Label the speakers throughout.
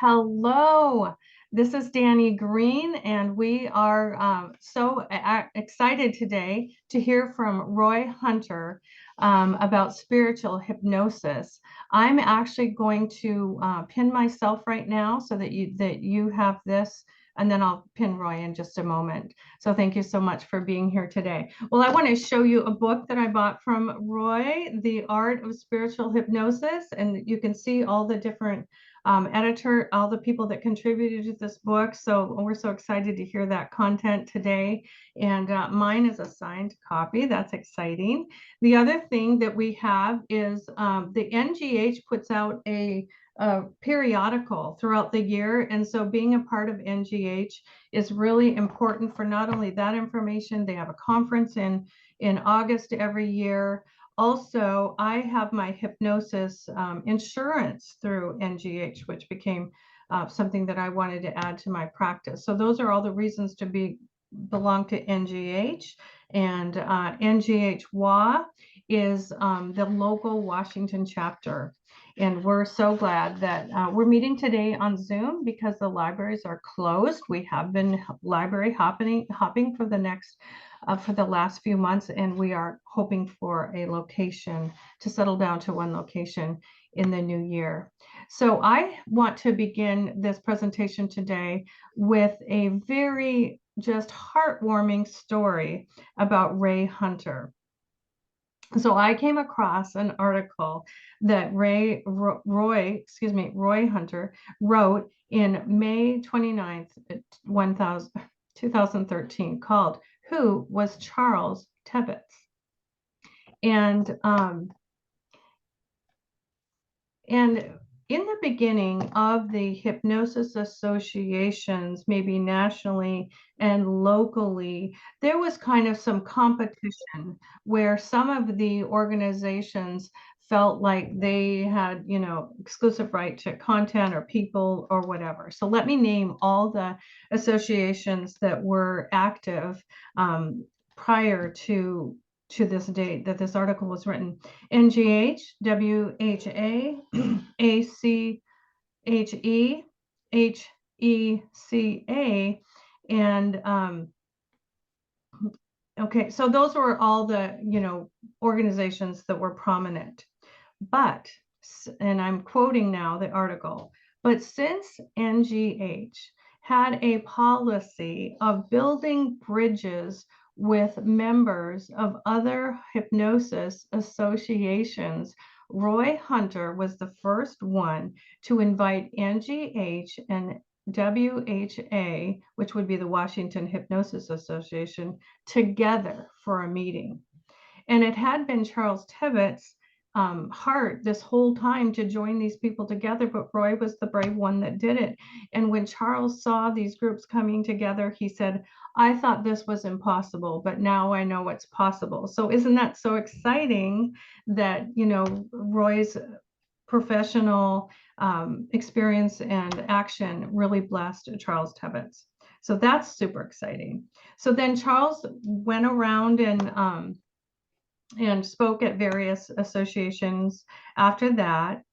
Speaker 1: Hello, this is Danny Green, and we are so excited today to hear from Roy Hunter about spiritual hypnosis. I'm actually going to pin myself right now so that you have this, and then I'll pin Roy in just a moment. So thank you so much for being here today. Well, I want to show you a book that I bought from Roy, The Art of Spiritual Hypnosis, and you can see all the different editor, all the people that contributed to this book. So we're so excited to hear that content today. And mine is a signed copy. That's exciting. The other thing that we have is the NGH puts out a periodical throughout the year. And so being a part of NGH is really important for not only that information, they have a conference in August every year. Also, I have my hypnosis insurance through NGH, which became something that I wanted to add to my practice. So those are all the reasons to belong to NGH. And NGH-WA is the local Washington chapter. And we're so glad that we're meeting today on Zoom because the libraries are closed. We have been library hopping for the last few months, and we are hoping for a location to settle down to one location in the new year. So I want to begin this presentation today with a very just heartwarming story about Ray Hunter. So I came across an article that Roy Hunter wrote in May 29th, 2013 called "Who Was Charles Tebbetts?" And in the beginning of the hypnosis associations, maybe nationally and locally, there was kind of some competition where some of the organizations felt like they had, exclusive right to content or people or whatever. So let me name all the associations that were active prior to this date that this article was written: NGH, WHA, ACHE, HECA, and okay, so those were all the organizations that were prominent. But, and I'm quoting now the article, but since NGH had a policy of building bridges with members of other hypnosis associations, Roy Hunter was the first one to invite NGH and WHA, which would be the Washington Hypnosis Association, together for a meeting. And it had been Charles Tebbetts' heart this whole time to join these people together, but Roy was the brave one that did it. And when Charles saw these groups coming together, he said, "I thought this was impossible, but now I know it's possible." So isn't that so exciting that, Roy's professional experience and action really blessed Charles Tebbetts? So that's super exciting. So then Charles went around and spoke at various associations after that.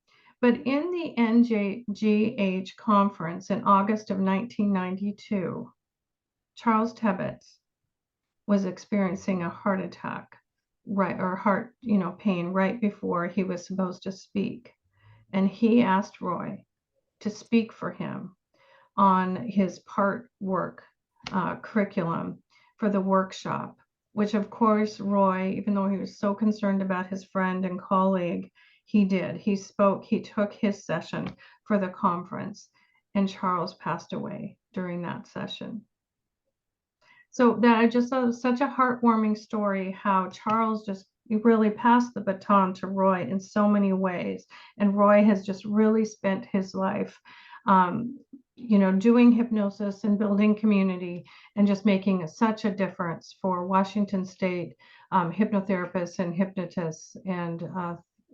Speaker 1: But in the NGH conference in August of 1992, Charles Tebbetts was experiencing a heart attack, heart, pain right before he was supposed to speak. And he asked Roy to speak for him on his part work curriculum for the workshop, which of course Roy, even though he was so concerned about his friend and colleague, he did. He spoke, he took his session for the conference, and Charles passed away during that session. So that just such a heartwarming story, how Charles just really passed the baton to Roy in so many ways. And Roy has just really spent his life doing hypnosis and building community and just making such a difference for Washington State hypnotherapists and hypnotists, and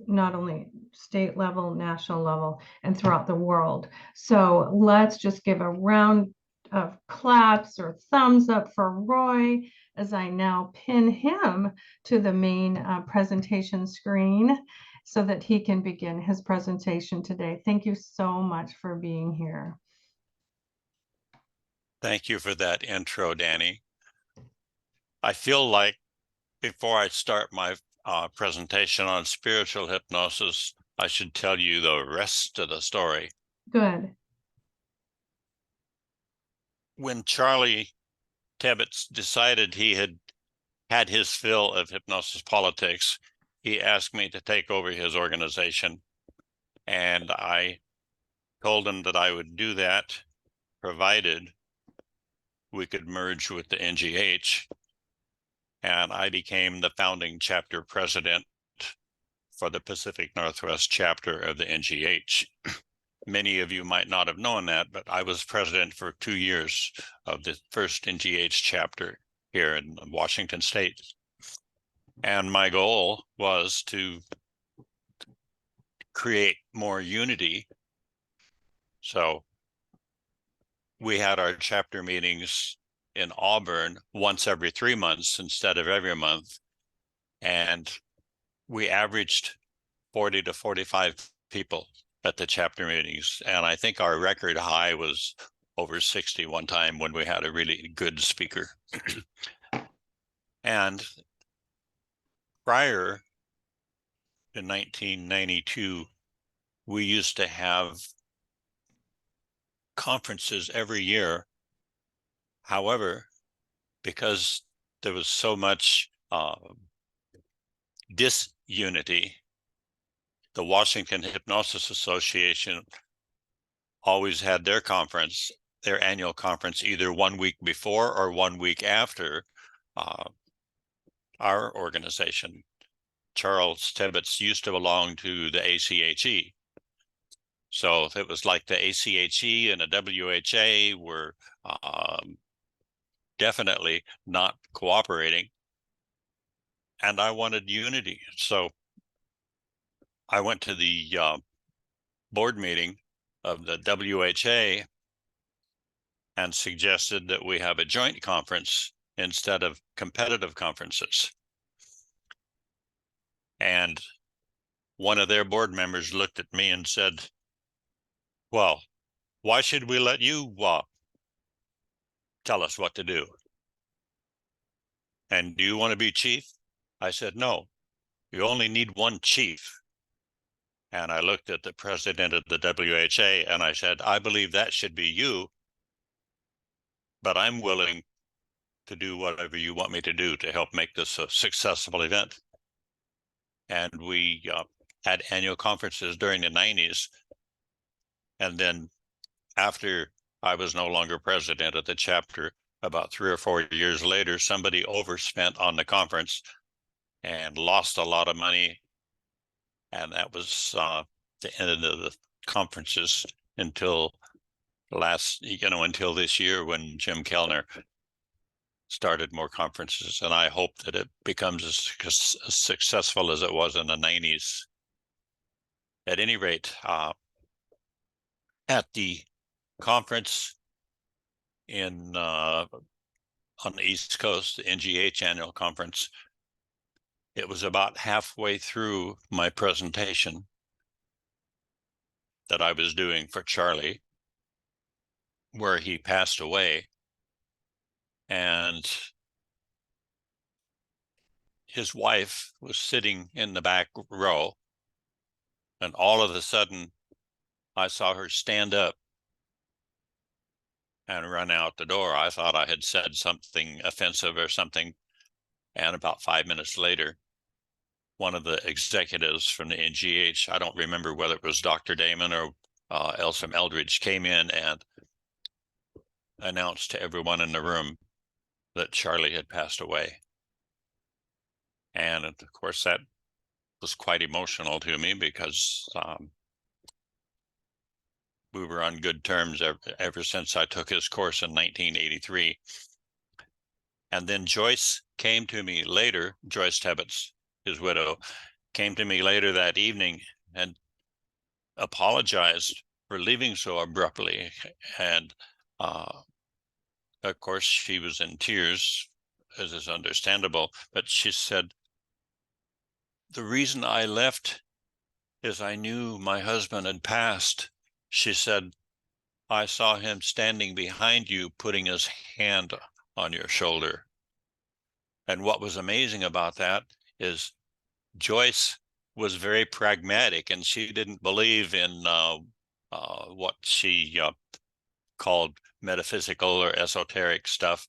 Speaker 1: not only state level, national level, and throughout the world. So let's just give a round of claps or thumbs up for Roy as I now pin him to the main presentation screen. so that he can begin his presentation today. Thank you so much for being here.
Speaker 2: Thank you for that intro, Danny. I feel like before I start my presentation on spiritual hypnosis, I should tell you the rest of the story.
Speaker 1: Good.
Speaker 2: When Charlie Tebbets decided he had his fill of hypnosis politics, he asked me to take over his organization. And I told him that I would do that provided we could merge with the NGH. And I became the founding chapter president for the Pacific Northwest chapter of the NGH. Many of you might not have known that, but I was president for 2 years of the first NGH chapter here in Washington State. And my goal was to create more unity. So we had our chapter meetings in Auburn once every 3 months instead of every month. And we averaged 40 to 45 people at the chapter meetings. And I think our record high was over 60 one time when we had a really good speaker. And prior to 1992, we used to have conferences every year. However, because there was so much disunity, the Washington Hypnosis Association always had their conference, their annual conference, either 1 week before or 1 week after our organization. Charles Tebbets used to belong to the ACHE. So it was like the ACHE and the WHA were definitely not cooperating. And I wanted unity. So I went to the board meeting of the WHA and suggested that we have a joint conference instead of competitive conferences. And one of their board members looked at me and said, well, why should we let you tell us what to do? And do you want to be chief? I said, no, you only need one chief. And I looked at the president of the WHA and I said, I believe that should be you, but I'm willing to do whatever you want me to do to help make this a successful event. And we had annual conferences during the 90s. And then after I was no longer president of the chapter, about 3 or 4 years later, somebody overspent on the conference and lost a lot of money. And that was the end of the conferences until until this year when Jim Kellner started more conferences. And I hope that it becomes as successful as it was in the 90s. At any rate, at the conference on the East Coast, the NGH annual conference, it was about halfway through my presentation that I was doing for Charlie, where he passed away. And his wife was sitting in the back row. And all of a sudden, I saw her stand up and run out the door. I thought I had said something offensive or something. And about 5 minutes later, one of the executives from the NGH, I don't remember whether it was Dr. Damon or Elsom Eldridge, came in and announced to everyone in the room that Charlie had passed away. And of course, that was quite emotional to me because we were on good terms ever since I took his course in 1983. And then Joyce came to me later, Joyce Tebbets, his widow, came to me later that evening and apologized for leaving so abruptly. And of course, she was in tears, as is understandable, but she said, the reason I left is I knew my husband had passed. She said, I saw him standing behind you, putting his hand on your shoulder. And what was amazing about that is Joyce was very pragmatic, and she didn't believe in what she called metaphysical or esoteric stuff.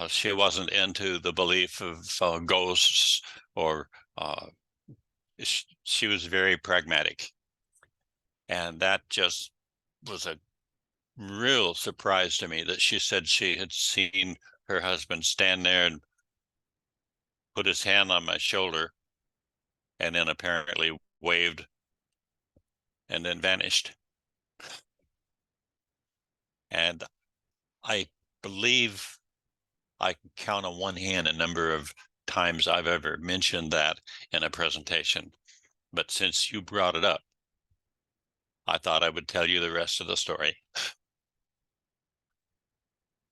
Speaker 2: She wasn't into the belief of ghosts or she was very pragmatic. And that just was a real surprise to me that she said she had seen her husband stand there and put his hand on my shoulder and then apparently waved and then vanished. And I believe I can count on one hand a number of times I've ever mentioned that in a presentation. But since you brought it up, I thought I would tell you the rest of the story.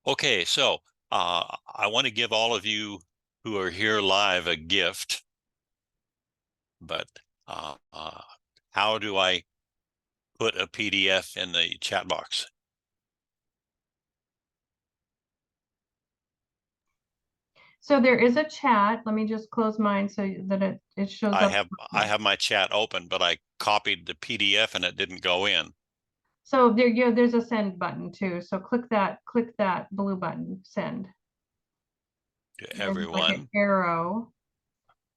Speaker 2: Okay, so I want to give all of you who are here live a gift, but how do I put a PDF in the chat box?
Speaker 1: So there is a chat. Let me just close mine so that it shows
Speaker 2: I
Speaker 1: up.
Speaker 2: have my chat open, but I copied the PDF and it didn't go in.
Speaker 1: So there's a send button too. So click that blue button, send.
Speaker 2: To
Speaker 1: There's like an
Speaker 2: everyone.
Speaker 1: arrow.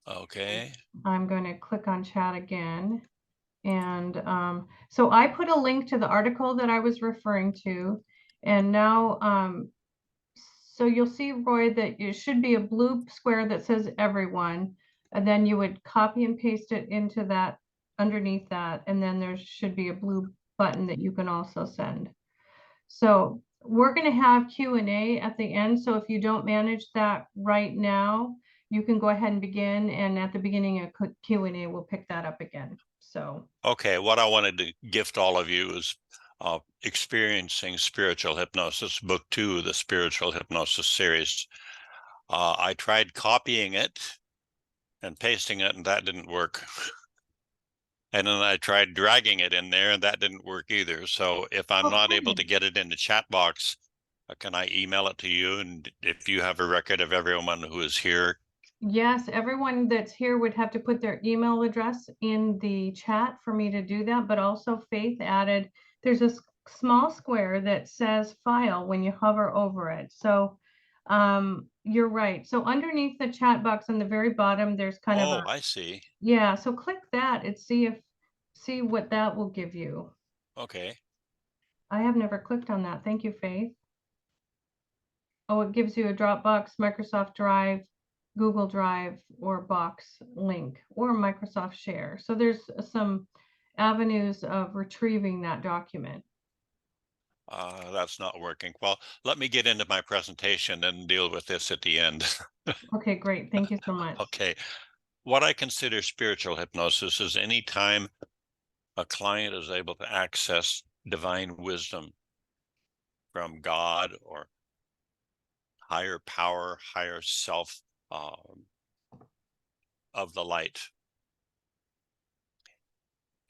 Speaker 2: Okay.
Speaker 1: I'm going to click on chat again. And so I put a link to the article that I was referring to. And now, so you'll see, Roy, that it should be a blue square that says everyone. And then you would copy and paste it into that, underneath that. And then there should be a blue button that you can also send. So we're going to have Q&A at the end. So if you don't manage that right now, you can go ahead and begin. And at the beginning of Q&A, we'll pick that up again. So.
Speaker 2: Okay, what I wanted to gift all of you is Experiencing Spiritual Hypnosis, Book 2, the Spiritual Hypnosis series. I tried copying it and pasting it, and that didn't work. And then I tried dragging it in there, and that didn't work either. So if I'm not able to get it in the chat box, can I email it to you? And if you have a record of everyone who is here.
Speaker 1: Yes, everyone that's here would have to put their email address in the chat for me to do that. But also Faith added, there's a small square that says file when you hover over it. So you're right. So underneath the chat box on the very bottom, there's kind of a,
Speaker 2: I see.
Speaker 1: yeah. So click that and see what that will give you.
Speaker 2: Okay.
Speaker 1: I have never clicked on that. Thank you, Faith. Oh, it gives you a Dropbox, Microsoft Drive, Google Drive, or Box link, or Microsoft Share. So there's some avenues of retrieving that document.
Speaker 2: That's not working. Well, let me get into my presentation and deal with this at the end.
Speaker 1: Okay, great. Thank you so much.
Speaker 2: Okay. What I consider spiritual hypnosis is any time a client is able to access divine wisdom from God or higher power, higher self of the light.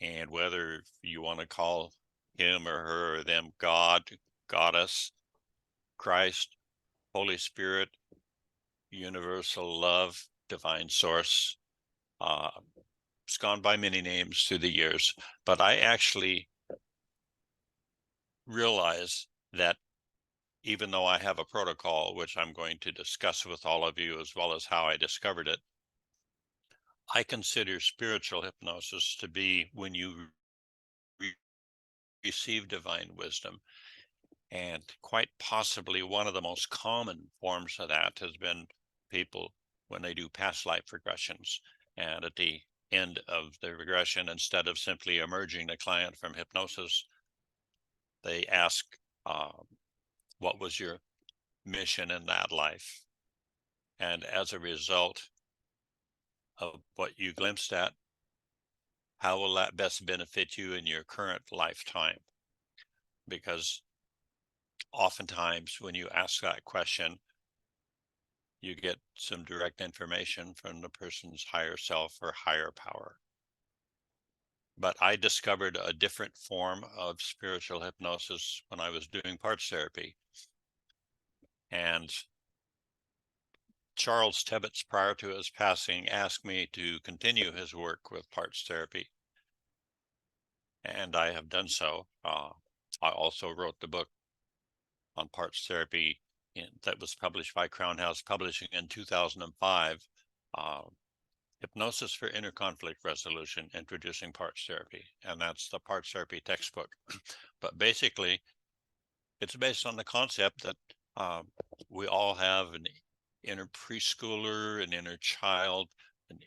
Speaker 2: And whether you want to call him or her or them God, Goddess, Christ, Holy Spirit, universal love, divine source, it's gone by many names through the years, but I actually realize that even though I have a protocol, which I'm going to discuss with all of you, as well as how I discovered it, I consider spiritual hypnosis to be when you receive divine wisdom. And quite possibly one of the most common forms of that has been people when they do past life regressions. And at the end of the regression, instead of simply emerging the client from hypnosis, they ask, what was your mission in that life? And as a result of what you glimpsed at, how will that best benefit you in your current lifetime? Because oftentimes when you ask that question, you get some direct information from the person's higher self or higher power. But I discovered a different form of spiritual hypnosis when I was doing parts therapy. And Charles Tibbets, prior to his passing, asked me to continue his work with parts therapy. And I have done so. I also wrote the book on parts therapy that was published by Crown House Publishing in 2005. Hypnosis for Inner Conflict Resolution, Introducing Parts Therapy. And that's the parts therapy textbook. But basically, it's based on the concept that we all have an inner preschooler, an inner child, an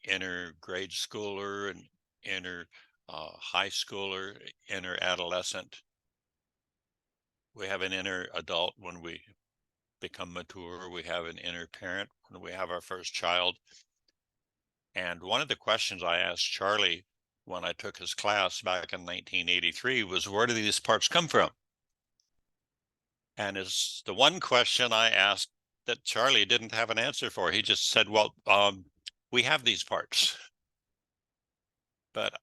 Speaker 2: inner grade schooler, an inner high schooler, inner adolescent. We have an inner adult when we become mature. We have an inner parent when we have our first child. And one of the questions I asked Charlie when I took his class back in 1983 was, where do these parts come from? And it's the one question I asked that Charlie didn't have an answer for. He just said, well, we have these parts. But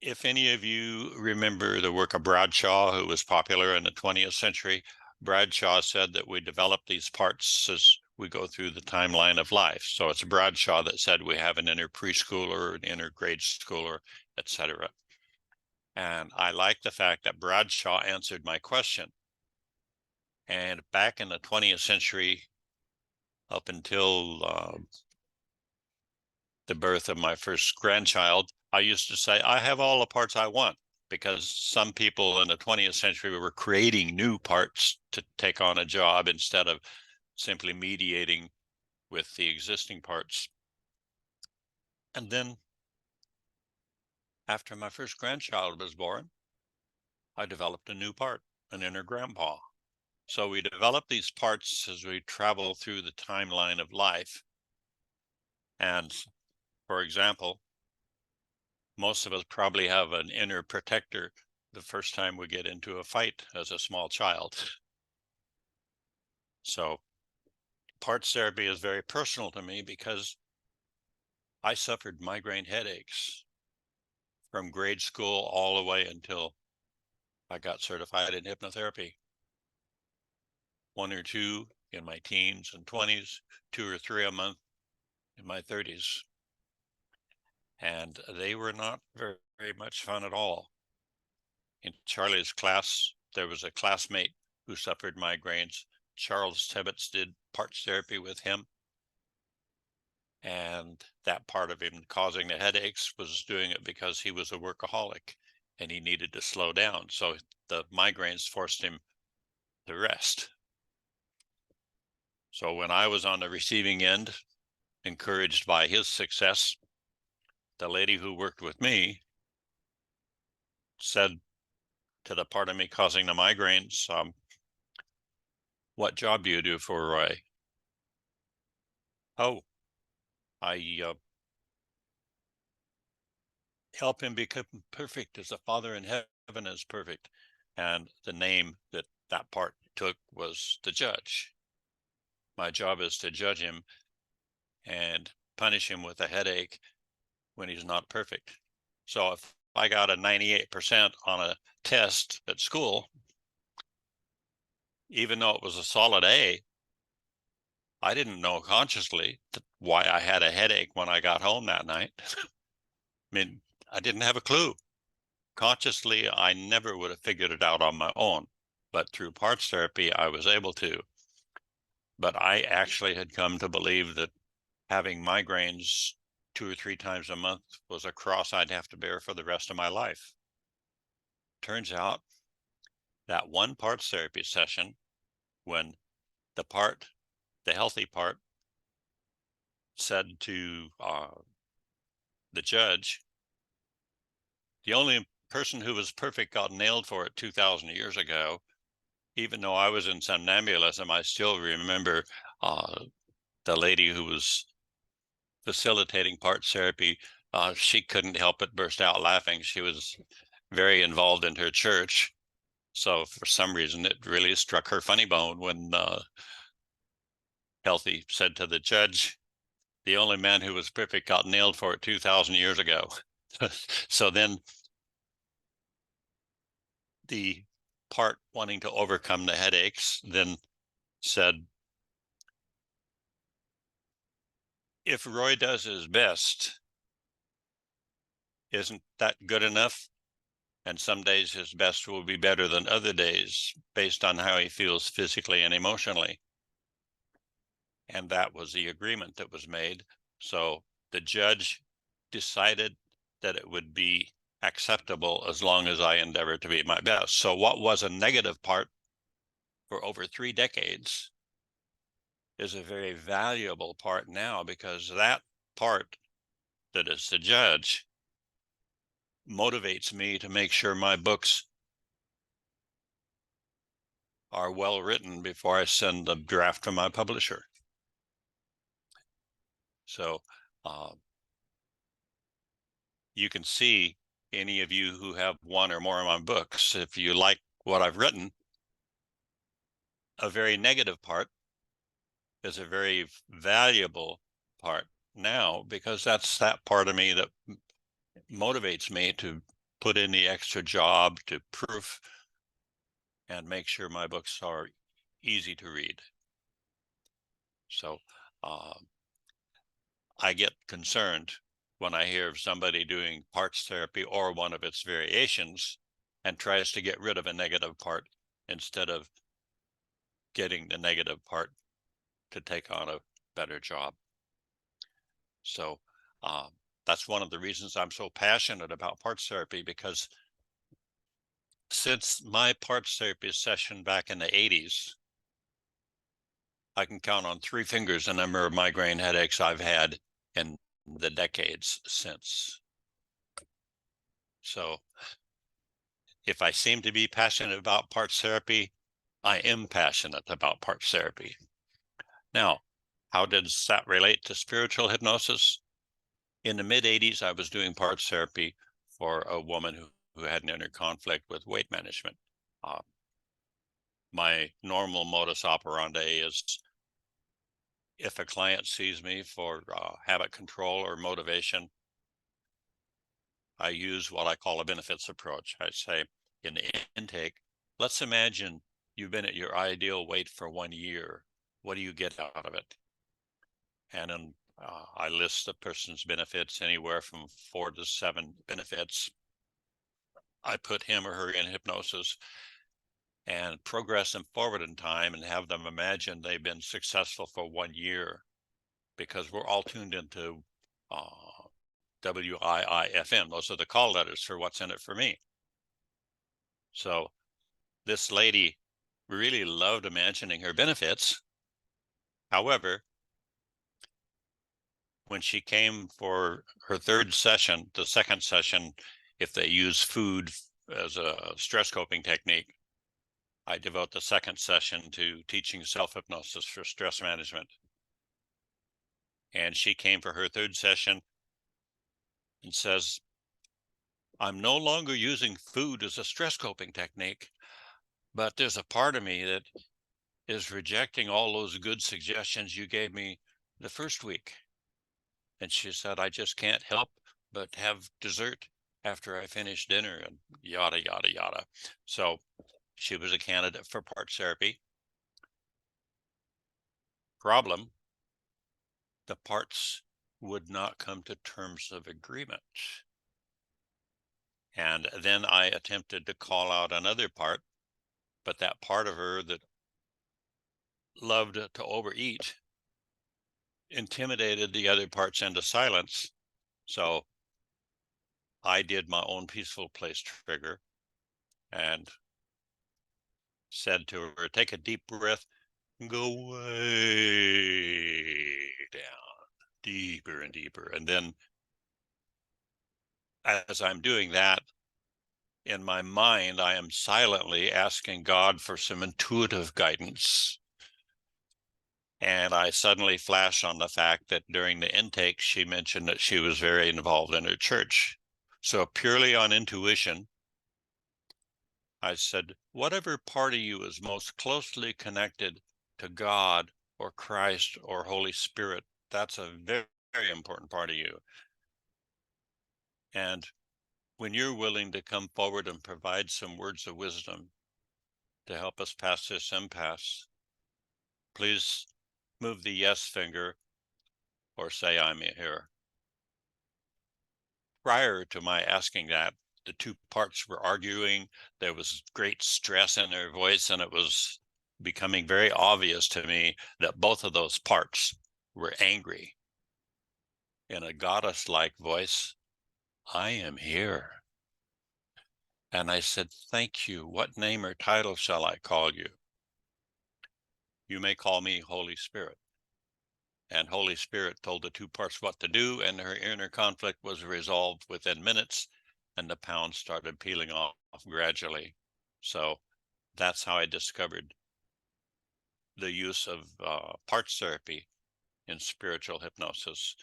Speaker 2: if any of you remember the work of Bradshaw, who was popular in the 20th century, Bradshaw said that we develop these parts as we go through the timeline of life. So it's Bradshaw that said we have an inner preschooler, an inner grade schooler, etc. And I like the fact that Bradshaw answered my question. And back in the 20th century, up until the birth of my first grandchild, I used to say, I have all the parts I want, because some people in the 20th century were creating new parts to take on a job instead of simply mediating with the existing parts. And then after my first grandchild was born, I developed a new part, an inner grandpa. So we develop these parts as we travel through the timeline of life. And for example, most of us probably have an inner protector the first time we get into a fight as a small child. So parts therapy is very personal to me because I suffered migraine headaches from grade school all the way until I got certified in hypnotherapy. One or two in my teens and 20s, 2 or 3 a month in my 30s. And they were not very, very much fun at all. In Charlie's class, there was a classmate who suffered migraines. Charles Tibbets did parts therapy with him. And that part of him causing the headaches was doing it because he was a workaholic and he needed to slow down. So the migraines forced him to rest. So when I was on the receiving end, encouraged by his success, the lady who worked with me said to the part of me causing the migraines, what job do you do for Roy? Oh, I help him become perfect as the Father in heaven is perfect. And the name that that part took was the judge. My job is to judge him and punish him with a headache when he's not perfect. So if I got a 98% on a test at school, even though it was a solid A, I didn't know consciously why I had a headache when I got home that night. I mean, I didn't have a clue. Consciously, I never would have figured it out on my own, but through parts therapy, I was able to. But I actually had come to believe that having migraines 2 or 3 times a month was a cross I'd have to bear for the rest of my life. Turns out that one parts therapy session, when the healthy part, said to the judge, the only person who was perfect got nailed for it 2,000 years ago. Even though I was in somnambulism, I still remember the lady who was facilitating parts therapy. She couldn't help but burst out laughing. She was very involved in her church. So for some reason, it really struck her funny bone when Healthy said to the judge, the only man who was perfect got nailed for it 2,000 years ago. So then the part wanting to overcome the headaches then said, if Roy does his best, isn't that good enough? And some days his best will be better than other days based on how he feels physically and emotionally. And that was the agreement that was made. So the judge decided that it would be acceptable as long as I endeavored to be my best. So what was a negative part for over 3 decades is a very valuable part now, because that part that is the judge motivates me to make sure my books are well written before I send the draft to my publisher. So you can see, any of you who have one or more of my books, if you like what I've written, a very negative part is a very valuable part now, because that's that part of me that motivates me to put in the extra job to proof and make sure my books are easy to read. So I get concerned when I hear of somebody doing parts therapy or one of its variations and tries to get rid of a negative part instead of getting the negative part to take on a better job. So that's one of the reasons I'm so passionate about parts therapy, because since my parts therapy session back in the 80s, I can count on 3 fingers the number of migraine headaches I've had in the decades since. So if I seem to be passionate about parts therapy, I am passionate about parts therapy. Now, how does that relate to spiritual hypnosis? In the mid-80s, I was doing parts therapy for a woman who had an inner conflict with weight management. My normal modus operandi is, if a client sees me for habit control or motivation, I use what I call a benefits approach. I say in the intake, let's imagine you've been at your ideal weight for 1 year. What do you get out of it? And then I list the person's benefits, anywhere from 4 to 7 benefits. I put him or her in hypnosis and progress them forward in time and have them imagine they've been successful for 1 year, because we're all tuned into WIIFM. Those are the call letters for what's in it for me. So this lady really loved imagining her benefits. However, when she came for her 3rd session, the 2nd session, if they use food as a stress coping technique, I devote the 2nd session to teaching self-hypnosis for stress management. And she came for her 3rd session and says, I'm no longer using food as a stress coping technique, but there's a part of me that is rejecting all those good suggestions you gave me the first week. And she said, I just can't help but have dessert after I finish dinner, and yada, yada, yada. So she was a candidate for parts therapy. Problem, the parts would not come to terms of agreement. And then I attempted to call out another part, but that part of her that loved to overeat intimidated the other parts into silence. So I did my own peaceful place trigger and said to her, take a deep breath and go way down, deeper and deeper. And then as I'm doing that, in my mind, I am silently asking God for some intuitive guidance. And I suddenly flash on the fact that during the intake, she mentioned that she was very involved in her church. So purely on intuition, I said, whatever part of you is most closely connected to God or Christ or Holy Spirit, that's a very, very important part of you. And when you're willing to come forward and provide some words of wisdom to help us pass this impasse, please move the yes finger or say, I'm here. Prior to my asking that, the two parts were arguing. There was great stress in their voice, and it was becoming very obvious to me that both of those parts were angry. In a goddess-like voice, I am here. And I said, thank you. What name or title shall I call you? You may call me Holy Spirit. And Holy Spirit told the two parts what to do, and her inner conflict was resolved within minutes, and the pounds started peeling off gradually. So that's how I discovered the use of parts therapy in spiritual hypnosis.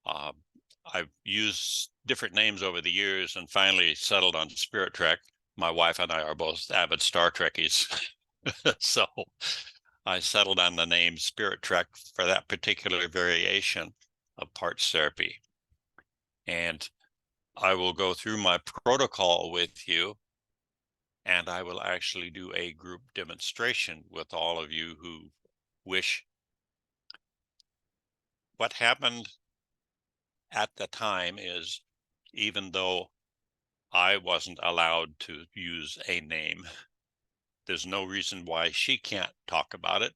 Speaker 2: I've used different names over the years and finally settled on Spirit Trek. My wife and I are both avid Star Trekkies. So I settled on the name Spirit Trek for that particular variation of parts therapy. And I will go through my protocol with you, and I will actually do a group demonstration with all of you who wish. What happened at the time is, even though I wasn't allowed to use a name, there's no reason why she can't talk about it.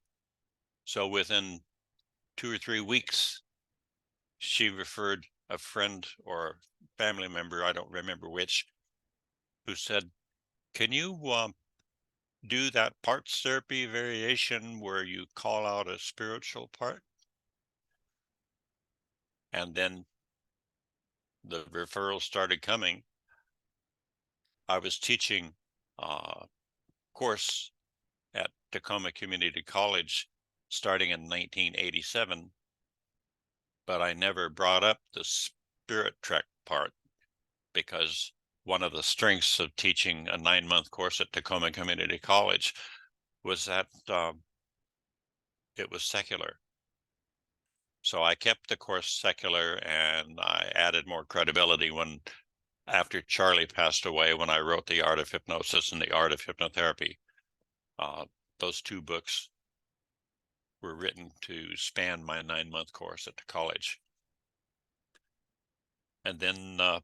Speaker 2: So within 2 or 3 weeks, she referred a friend or family member, I don't remember which, who said, can you do that parts therapy variation where you call out a spiritual part? And then the referrals started coming. I was teaching a course at Tacoma Community College starting in 1987, but I never brought up the Spirit Trek part because one of the strengths of teaching a 9-month course at Tacoma Community College was that it was secular. So I kept the course secular, and I added more credibility when, after Charlie passed away, when I wrote The Art of Hypnosis and The Art of Hypnotherapy. Those two books were written to span my 9-month course at the college. And then I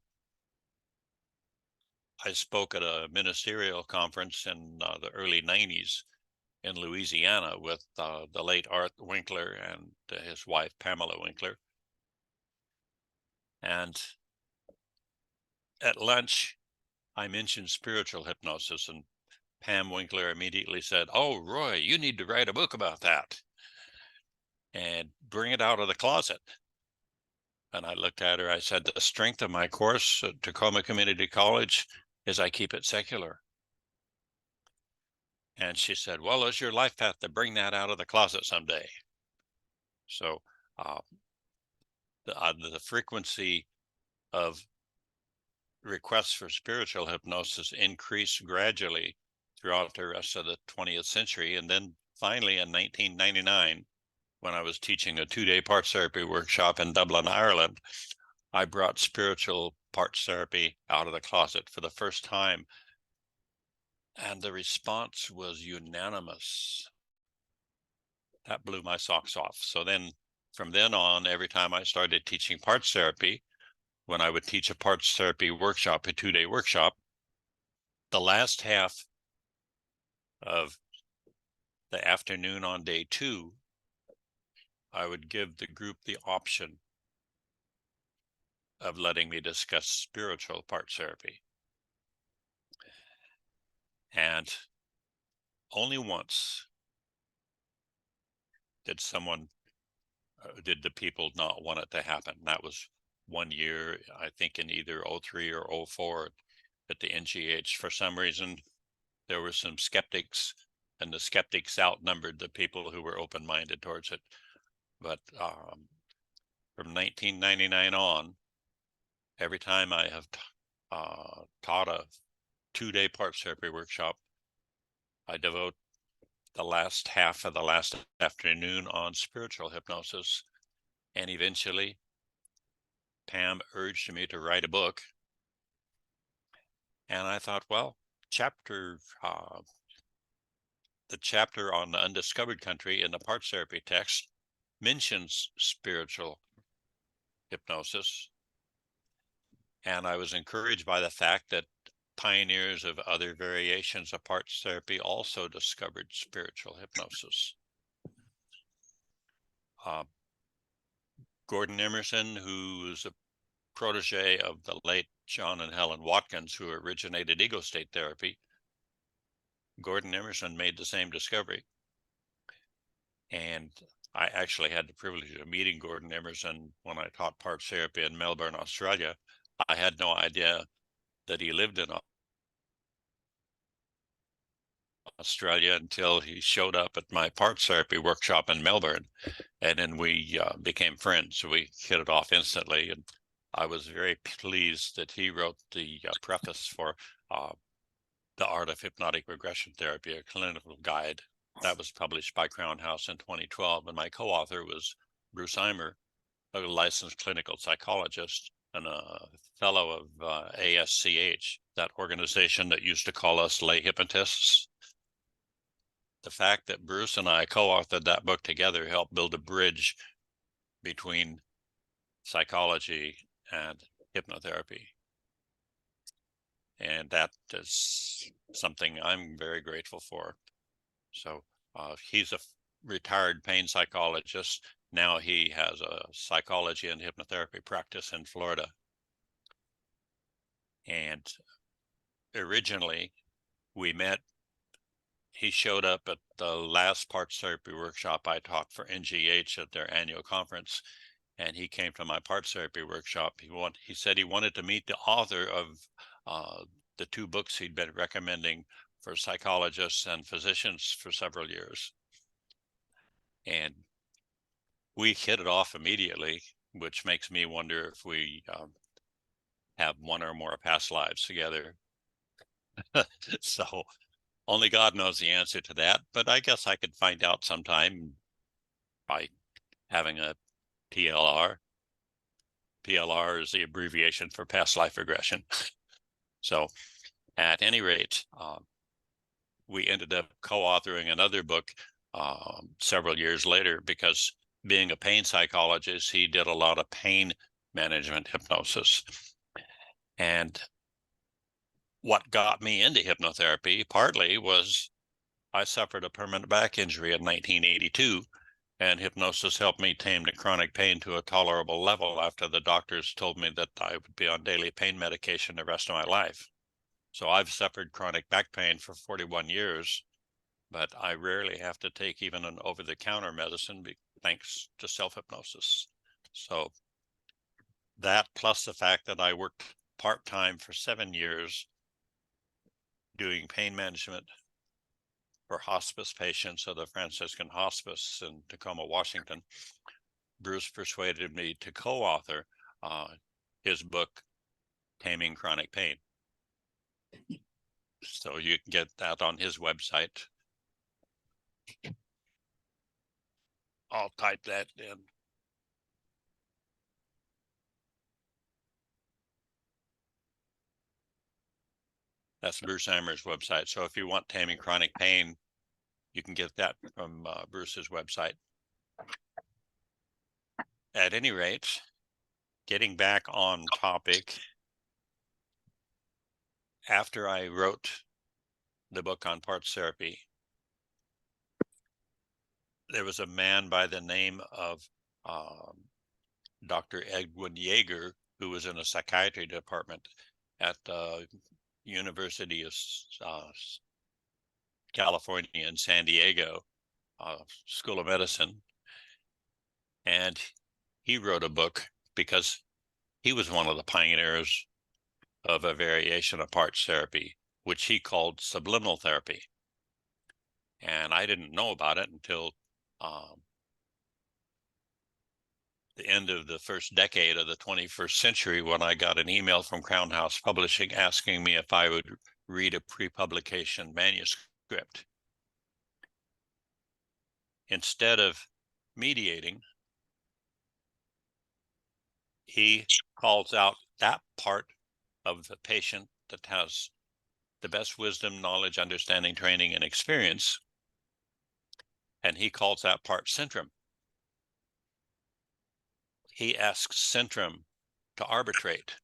Speaker 2: spoke at a ministerial conference in the early 90s in Louisiana with the late Art Winkler and his wife, Pamela Winkler. And at lunch, I mentioned spiritual hypnosis, and Pam Winkler immediately said, oh, Roy, you need to write a book about that and bring it out of the closet. And I looked at her, I said, the strength of my course at Tacoma Community College is I keep it secular. And she said, well, it's your life path to bring that out of the closet someday. So the frequency of requests for spiritual hypnosis increased gradually throughout the rest of the 20th century. And then finally in 1999, when I was teaching a 2-day parts therapy workshop in Dublin, Ireland, I brought spiritual parts therapy out of the closet for the first time. And the response was unanimous. That blew my socks off. So then, from then on, every time I started teaching parts therapy, when I would teach a parts therapy workshop, a 2-day workshop, the last half of the afternoon on day 2, I would give the group the option of letting me discuss spiritual parts therapy. And only once did the people not want it to happen. That was one year, I think in either 03 or 04 at the NGH. For some reason, there were some skeptics, and the skeptics outnumbered the people who were open-minded towards it. But from 1999 on, every time I have taught a 2-day parts therapy workshop, I devote the last half of the last afternoon on spiritual hypnosis. And eventually, Pam urged me to write a book, And I thought, well, the chapter on the undiscovered country in the parts therapy text mentions spiritual hypnosis. And I was encouraged by the fact that pioneers of other variations of parts therapy also discovered spiritual hypnosis. Gordon Emerson, who was a protege of the late John and Helen Watkins, who originated ego state therapy, Gordon Emerson made the same discovery. And I actually had the privilege of meeting Gordon Emerson when I taught parts therapy in Melbourne, Australia. I had no idea that he lived in Australia until he showed up at my parts therapy workshop in Melbourne. And then we became friends. So we hit it off instantly. And I was very pleased that he wrote the preface for The Art of Hypnotic Regression Therapy, a clinical guide. That was published by Crown House in 2012. And my co-author was Bruce Eimer, a licensed clinical psychologist and a fellow of ASCH, that organization that used to call us lay hypnotists. The fact that Bruce and I co-authored that book together helped build a bridge between psychology and hypnotherapy. And that is something I'm very grateful for. So he's a retired pain psychologist. Now he has a psychology and hypnotherapy practice in Florida. And originally we met, he showed up at the last parts therapy workshop I taught for NGH at their annual conference. And he came to my parts therapy workshop. He said he wanted to meet the author of the two books he'd been recommending for psychologists and physicians for several years. And we hit it off immediately, which makes me wonder if we have one or more past lives together. So only God knows the answer to that, but I guess I could find out sometime by having a PLR. PLR is the abbreviation for past life regression. So at any rate, we ended up co-authoring another book several years later, because being a pain psychologist, he did a lot of pain management hypnosis. And what got me into hypnotherapy partly was I suffered a permanent back injury in 1982, and hypnosis helped me tame the chronic pain to a tolerable level after the doctors told me that I would be on daily pain medication the rest of my life. So I've suffered chronic back pain for 41 years, but I rarely have to take even an over-the-counter medicine thanks to self-hypnosis. So that, plus the fact that I worked part-time for 7 years doing pain management for hospice patients at the Franciscan Hospice in Tacoma, Washington, Bruce persuaded me to co-author his book, Taming Chronic Pain. So you can get that on his website. I'll type that in. That's Bruce Eimer's website. So if you want Taming Chronic Pain, you can get that from Bruce's website. At any rate, getting back on topic, after I wrote the book on parts therapy, there was a man by the name of Dr. Edwin Yeager, who was in a psychiatry department at the University of California in San Diego School of Medicine. And he wrote a book because he was one of the pioneers of a variation of parts therapy, which he called subliminal therapy. And I didn't know about it until the end of the first decade of the 21st century, when I got an email from Crown House Publishing asking me if I would read a pre-publication manuscript. Instead of mediating, he calls out that part of the patient that has the best wisdom, knowledge, understanding, training, and experience. And he calls that part Centrum. He asks Centrum to arbitrate.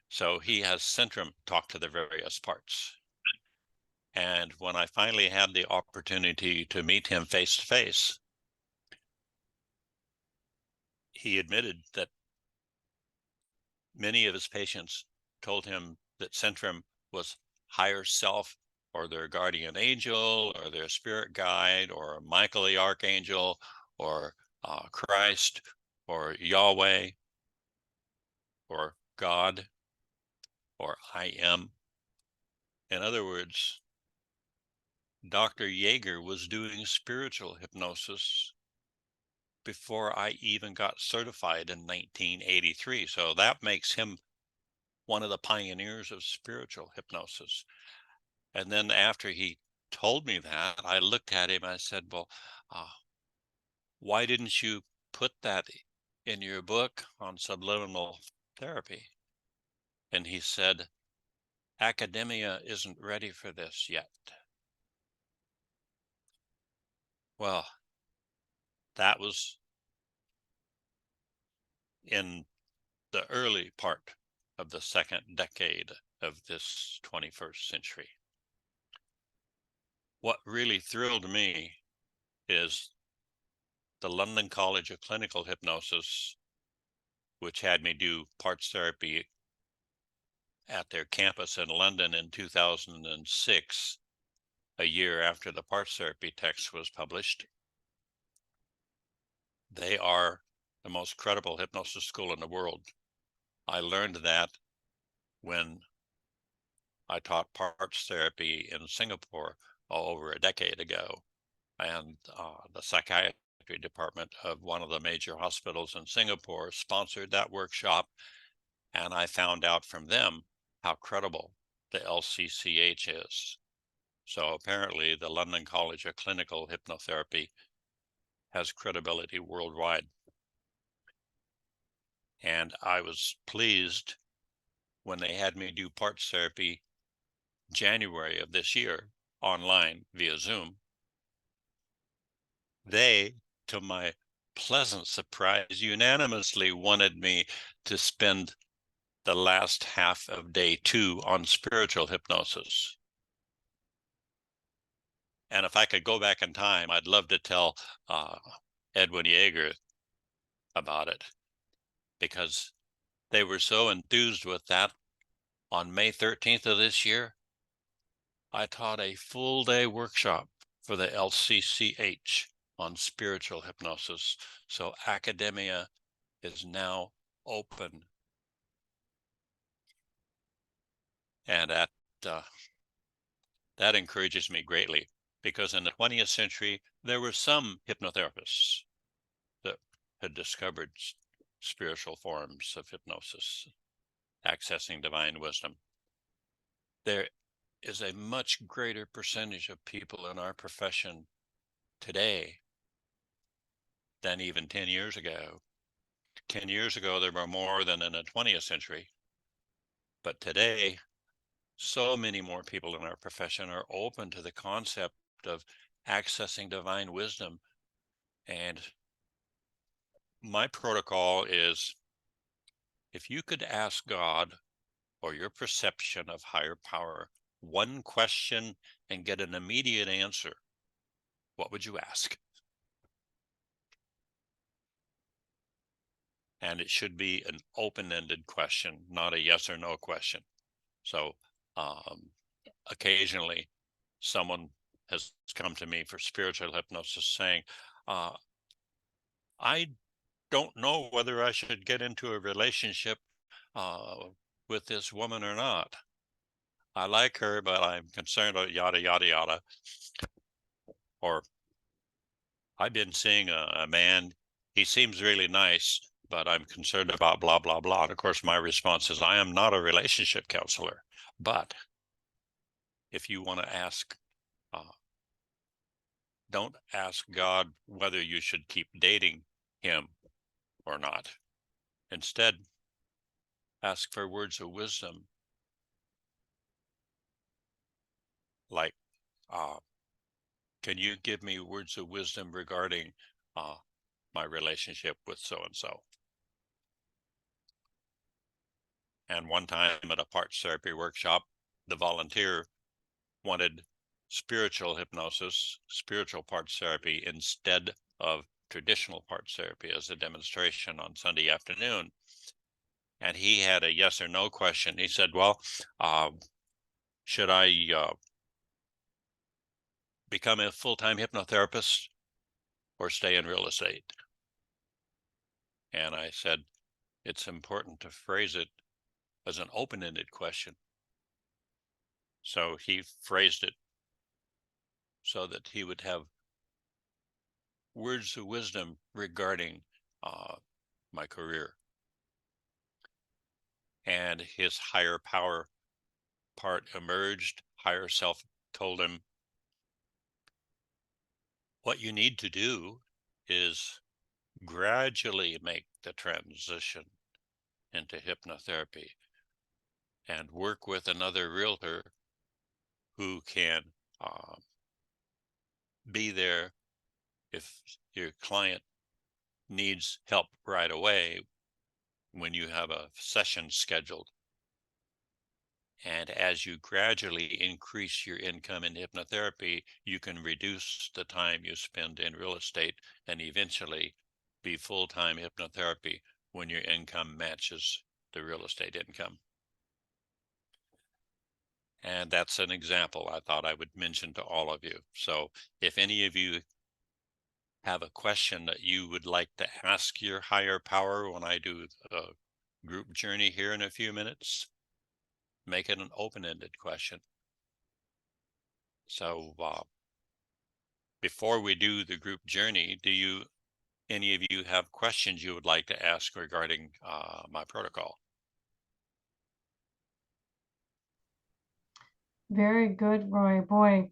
Speaker 2: So he has Centrum talk to the various parts. And when I finally had the opportunity to meet him face to face, he admitted that many of his patients told him that Centrum was higher self, or their guardian angel, or their spirit guide, or Michael the Archangel, or Christ, or Yahweh, or God, or I am. In other words, Dr. Yeager was doing spiritual hypnosis before I even got certified in 1983. So that makes him one of the pioneers of spiritual hypnosis. And then after he told me that, I looked at him, I said, well, why didn't you put that in your book on subliminal therapy? And he said, academia isn't ready for this yet. Well, that was in the early part of the second decade of this 21st century. What really thrilled me is the London College of Clinical Hypnosis, which had me do parts therapy at their campus in London in 2006, a year after the parts therapy text was published. They are the most credible hypnosis school in the world. I learned that when I taught parts therapy in Singapore over a decade ago, and the psychiatry department of one of the major hospitals in Singapore sponsored that workshop, and I found out from them how credible the LCCH is. So apparently the London College of Clinical Hypnotherapy has credibility worldwide. And I was pleased when they had me do parts therapy January of this year online via Zoom. They, to my pleasant surprise, unanimously wanted me to spend the last half of day 2 on spiritual hypnosis. And if I could go back in time, I'd love to tell Edwin Yeager about it, because they were so enthused with that. On May 13th of this year, I taught a full day workshop for the LCCH on spiritual hypnosis. So academia is now open. And that encourages me greatly, because in the 20th century, there were some hypnotherapists that had discovered spiritual forms of hypnosis, accessing divine wisdom. There is a much greater percentage of people in our profession today than even 10 years ago. 10 years ago, there were more than in the 20th century. But today, so many more people in our profession are open to the concept of accessing divine wisdom. And my protocol is, if you could ask God or your perception of higher power one question and get an immediate answer, what would you ask? And it should be an open-ended question, not a yes or no question. So occasionally someone has come to me for spiritual hypnosis saying, I don't know whether I should get into a relationship with this woman or not. I like her, but I'm concerned about yada, yada, yada. Or I've been seeing a man, he seems really nice, but I'm concerned about blah, blah, blah. And of course, my response is, I am not a relationship counselor. But if you want to ask, don't ask God whether you should keep dating him or not. Instead, ask for words of wisdom. like, can you give me words of wisdom regarding my relationship with so-and-so? And one time at a parts therapy workshop, the volunteer wanted spiritual hypnosis, spiritual parts therapy, instead of traditional parts therapy as a demonstration on Sunday afternoon. And he had a yes or no question. He said, well, should I become a full-time hypnotherapist or stay in real estate? And I said, it's important to phrase it as an open-ended question. So he phrased it so that he would have words of wisdom regarding my career. And his higher power part emerged. Higher self told him, what you need to do is gradually make the transition into hypnotherapy and work with another realtor who can be there if your client needs help right away when you have a session scheduled. And as you gradually increase your income in hypnotherapy, you can reduce the time you spend in real estate and eventually be full-time hypnotherapy when your income matches the real estate income. And that's an example I thought I would mention to all of you. So if any of you have a question that you would like to ask your higher power when I do a group journey here in a few minutes, make it an open-ended question. So before we do the group journey, do any of you have questions you would like to ask regarding my protocol?
Speaker 1: Very good, Roy. Boy,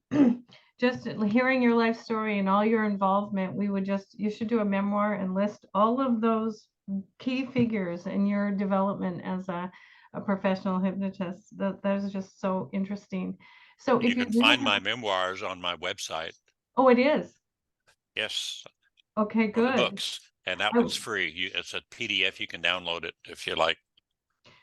Speaker 1: just hearing your life story and all your involvement, you should do a memoir and list all of those key figures in your development as a professional hypnotist. That is just so interesting. So
Speaker 2: You
Speaker 1: if you
Speaker 2: can
Speaker 1: do
Speaker 2: find
Speaker 1: have,
Speaker 2: my memoirs on my website.
Speaker 1: oh, it is.
Speaker 2: Yes,
Speaker 1: Okay,
Speaker 2: or the
Speaker 1: good.
Speaker 2: books. And that
Speaker 1: I,
Speaker 2: one's free. It's a PDF. You can download it if you like.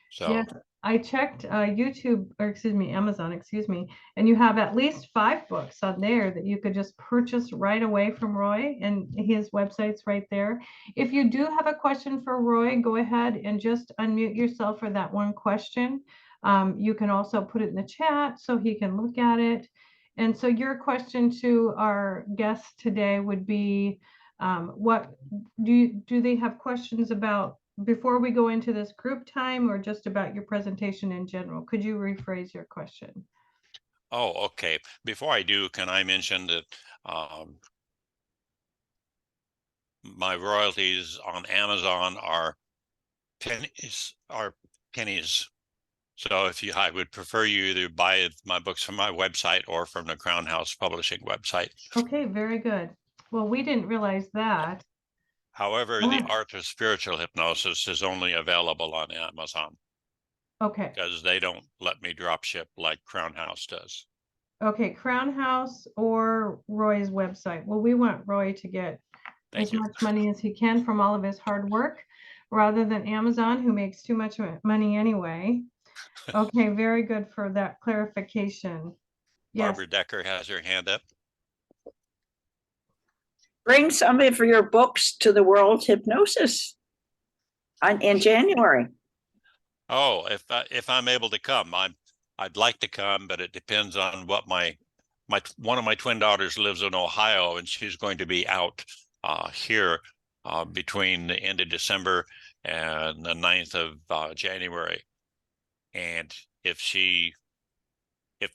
Speaker 2: So
Speaker 1: Yes, I checked YouTube, or excuse me, Amazon, excuse me, and you have at least 5 books on there that you could just purchase right away from Roy, and his website's right there. If you do have a question for Roy, go ahead and just unmute yourself for that one question. You can also put it in the chat so he can look at it. And so your question to our guest today would be, what do they have questions about before we go into this group time, or just about your presentation in general? Could you rephrase your question?
Speaker 2: oh, okay. Before I do, can I mention that my royalties on Amazon are pennies. So I would prefer you either buy my books from my website or from the Crown House Publishing website.
Speaker 1: Okay, very good. Well, we didn't realize that.
Speaker 2: However, the art of spiritual hypnosis is only available on Amazon
Speaker 1: Okay.
Speaker 2: because they don't let me drop ship like Crown House does.
Speaker 1: Okay, Crown House or Roy's website. Well, we want Roy to get as much money as he can from all of his hard work rather than Amazon, who makes too much money anyway. Okay, very good for that clarification. Yes.
Speaker 2: Barbara Decker has her hand up.
Speaker 3: Bring some of your books to the World Hypnosis in January.
Speaker 2: Oh, if I'm able to come, I'd like to come, but it depends on what one of my twin daughters lives in Ohio, and she's going to be out here between the end of December and the 9th of January. And if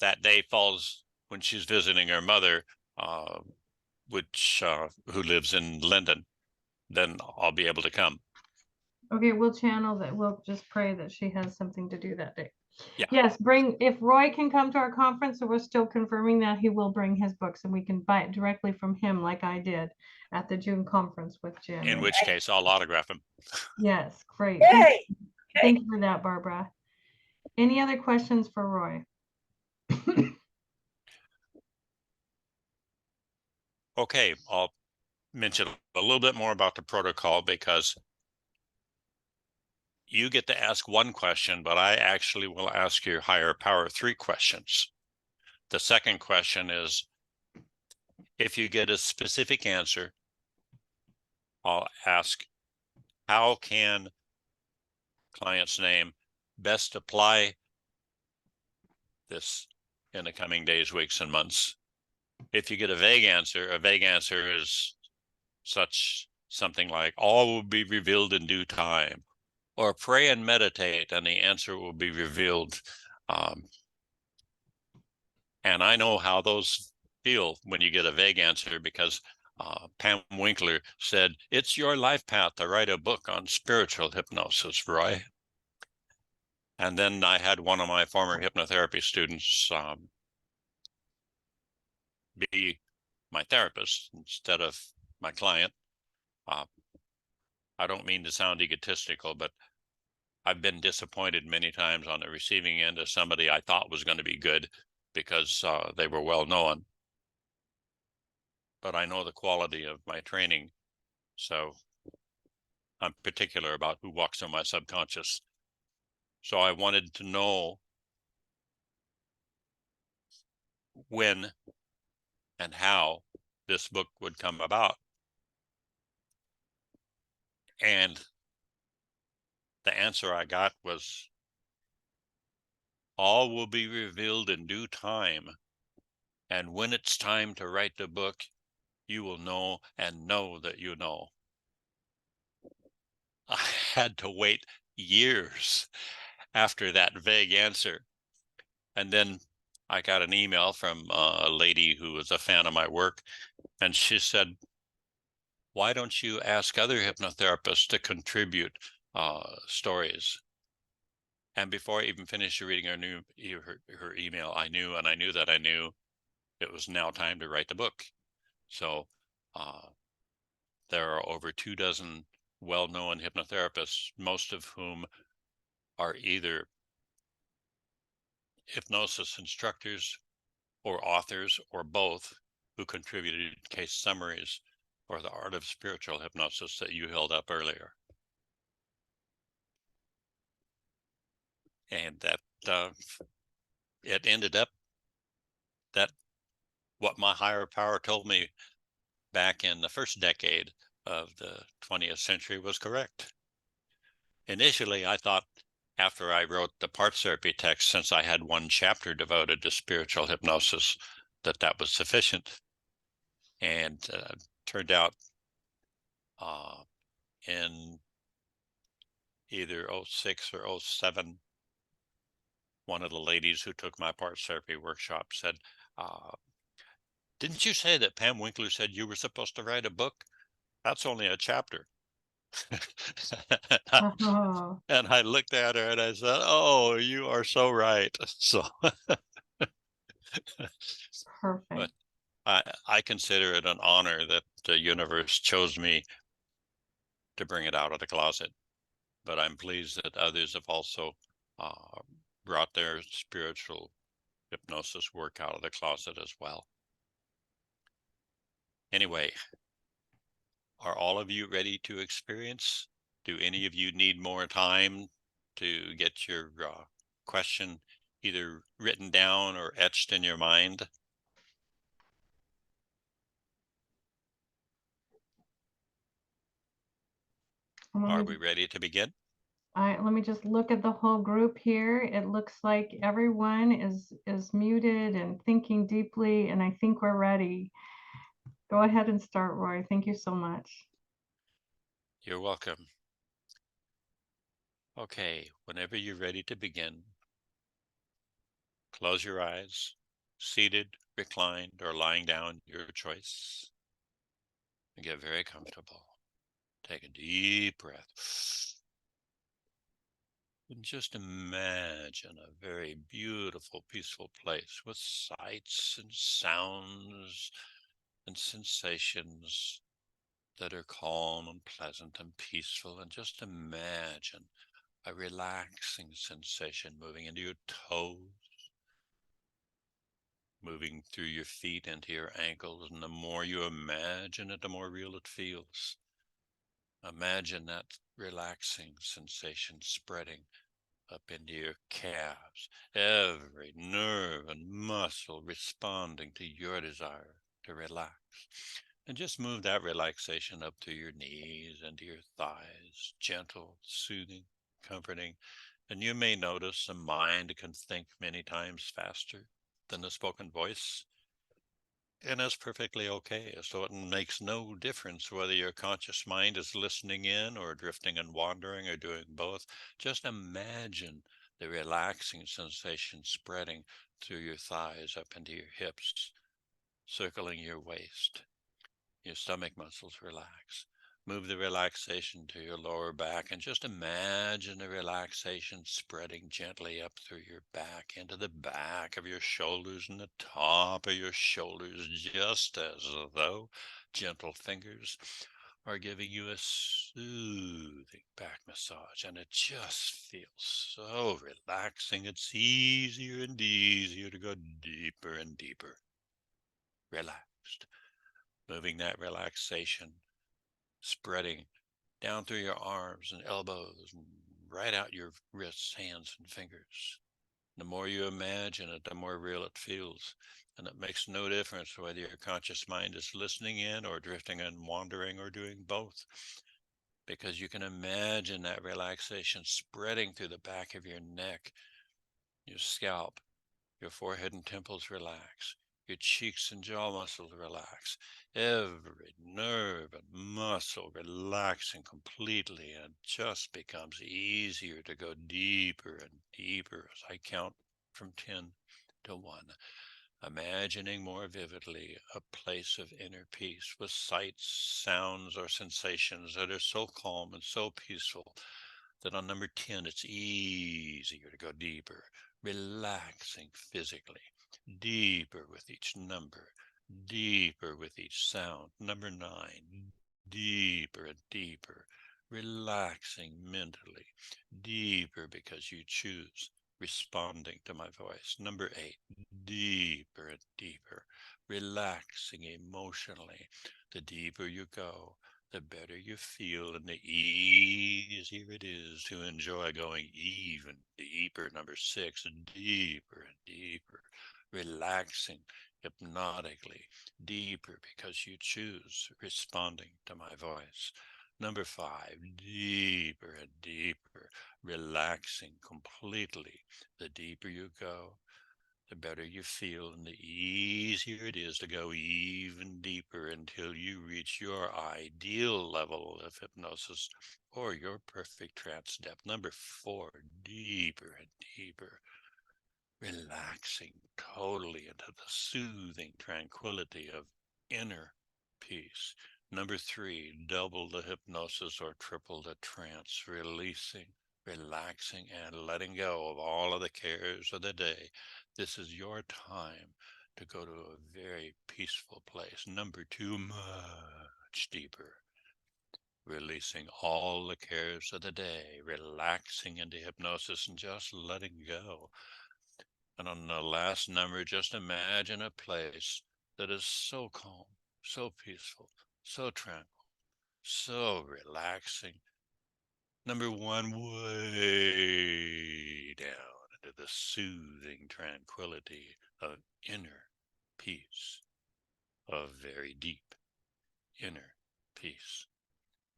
Speaker 2: that day falls when she's visiting her mother, who lives in Linden, then I'll be able to come.
Speaker 1: Okay, we'll channel that. We'll just pray that she has something to do that day.
Speaker 2: Yeah.
Speaker 1: Yes, if Roy can come to our conference, so we're still confirming that he will bring his books and we can buy it directly from him like I did at the June conference with Jim.
Speaker 2: In which case I'll autograph them.
Speaker 1: Yes, great.
Speaker 3: Yay!
Speaker 1: Thank you for that, Barbara. Any other questions for Roy?
Speaker 2: Okay, I'll mention a little bit more about the protocol, because you get to ask one question, but I actually will ask your higher power 3 questions. The second question is, if you get a specific answer, I'll ask, how can client's name best apply this in the coming days, weeks, and months? If you get a vague answer is something like, all will be revealed in due time, or pray and meditate and the answer will be revealed. And I know how those feel when you get a vague answer, because Pam Winkler said, it's your life path to write a book on spiritual hypnosis, Roy. And then I had one of my former hypnotherapy students be my therapist instead of my client. I don't mean to sound egotistical, but I've been disappointed many times on the receiving end of somebody I thought was going to be good because they were well known. But I know the quality of my training, so I'm particular about who walks in my subconscious. So I wanted to know when and how this book would come about. And the answer I got was, all will be revealed in due time. And when it's time to write the book, you will know and know that you know. I had to wait years after that vague answer. And then I got an email from a lady who was a fan of my work, and she said, why don't you ask other hypnotherapists to contribute stories? And before I even finished reading her email, I knew it was now time to write the book. So there are over 24 well-known hypnotherapists, most of whom are either hypnosis instructors or authors or both, who contributed case summaries for the Art of Spiritual Hypnosis that you held up earlier. And that it ended up that what my higher power told me back in the first decade of the 20th century was correct. Initially, I thought, after I wrote the parts therapy text, since I had one chapter devoted to spiritual hypnosis, that was sufficient. And turned out in either 06 or 07, one of the ladies who took my parts therapy workshop said, didn't you say that Pam Winkler said you were supposed to write a book? That's only a chapter.
Speaker 1: Oh,
Speaker 2: And I looked at her and I said, oh, you are so right. So
Speaker 1: perfect.
Speaker 2: but I consider it an honor that the universe chose me to bring it out of the closet. But I'm pleased that others have also brought their spiritual hypnosis work out of the closet as well. Anyway, are all of you ready to experience? Do any of you need more time to get your question either written down or etched in your mind? Are we ready to begin?
Speaker 1: Let me just look at the whole group here. It looks like everyone is muted and thinking deeply, and I think we're ready. Go ahead and start, Roy. Thank you so much.
Speaker 2: You're welcome. Okay, whenever you're ready to begin, close your eyes, seated, reclined, or lying down, your choice. And get very comfortable. Take a deep breath. And just imagine a very beautiful, peaceful place with sights and sounds and sensations that are calm and pleasant and peaceful. And just imagine a relaxing sensation moving into your toes, moving through your feet into your ankles. And the more you imagine it, the more real it feels. Imagine that relaxing sensation spreading up into your calves, every nerve and muscle responding to your desire to relax. And just move that relaxation up to your knees and to your thighs, gentle, soothing, comforting. And you may notice the mind can think many times faster than the spoken voice. And that's perfectly okay. So it makes no difference whether your conscious mind is listening in or drifting and wandering or doing both. Just imagine the relaxing sensation spreading through your thighs up into your hips, circling your waist. Your stomach muscles relax. Move the relaxation to your lower back and just imagine the relaxation spreading gently up through your back, into the back of your shoulders and the top of your shoulders, just as though gentle fingers are giving you a soothing back massage. And it just feels so relaxing. It's easier and easier to go deeper and deeper. Relaxed. Moving that relaxation, spreading down through your arms and elbows and right out your wrists, hands, and fingers. The more you imagine it, the more real it feels. And it makes no difference whether your conscious mind is listening in or drifting and wandering or doing both, because you can imagine that relaxation spreading through the back of your neck, your scalp, your forehead and temples relax. Your cheeks and jaw muscles relax. Every nerve and muscle relaxing completely, and it just becomes easier to go deeper and deeper as I count from 10 to 1. Imagining more vividly a place of inner peace with sights, sounds, or sensations that are so calm and so peaceful that on number 10, it's easier to go deeper, relaxing physically, deeper with each number, deeper with each sound. Number 9, deeper and deeper, relaxing mentally, deeper because you choose responding to my voice. Number 8, deeper and deeper, relaxing emotionally. The deeper you go, the better you feel and the easier it is to enjoy going even deeper. Number 6, deeper and deeper, relaxing hypnotically, deeper because you choose responding to my voice. Number 5, deeper and deeper, relaxing completely. The deeper you go, the better you feel and the easier it is to go even deeper until you reach your ideal level of hypnosis or your perfect trance depth. Number 4, deeper and deeper, relaxing totally into the soothing tranquility of inner peace. Number 3, double the hypnosis or triple the trance, releasing, relaxing, and letting go of all of the cares of the day. This is your time to go to a very peaceful place. Number 2, much deeper, releasing all the cares of the day, relaxing into hypnosis and just letting go. And on the last number, just imagine a place that is so calm, so peaceful, so tranquil, so relaxing. Number 1, way down into the soothing tranquility of inner peace, of very deep inner peace.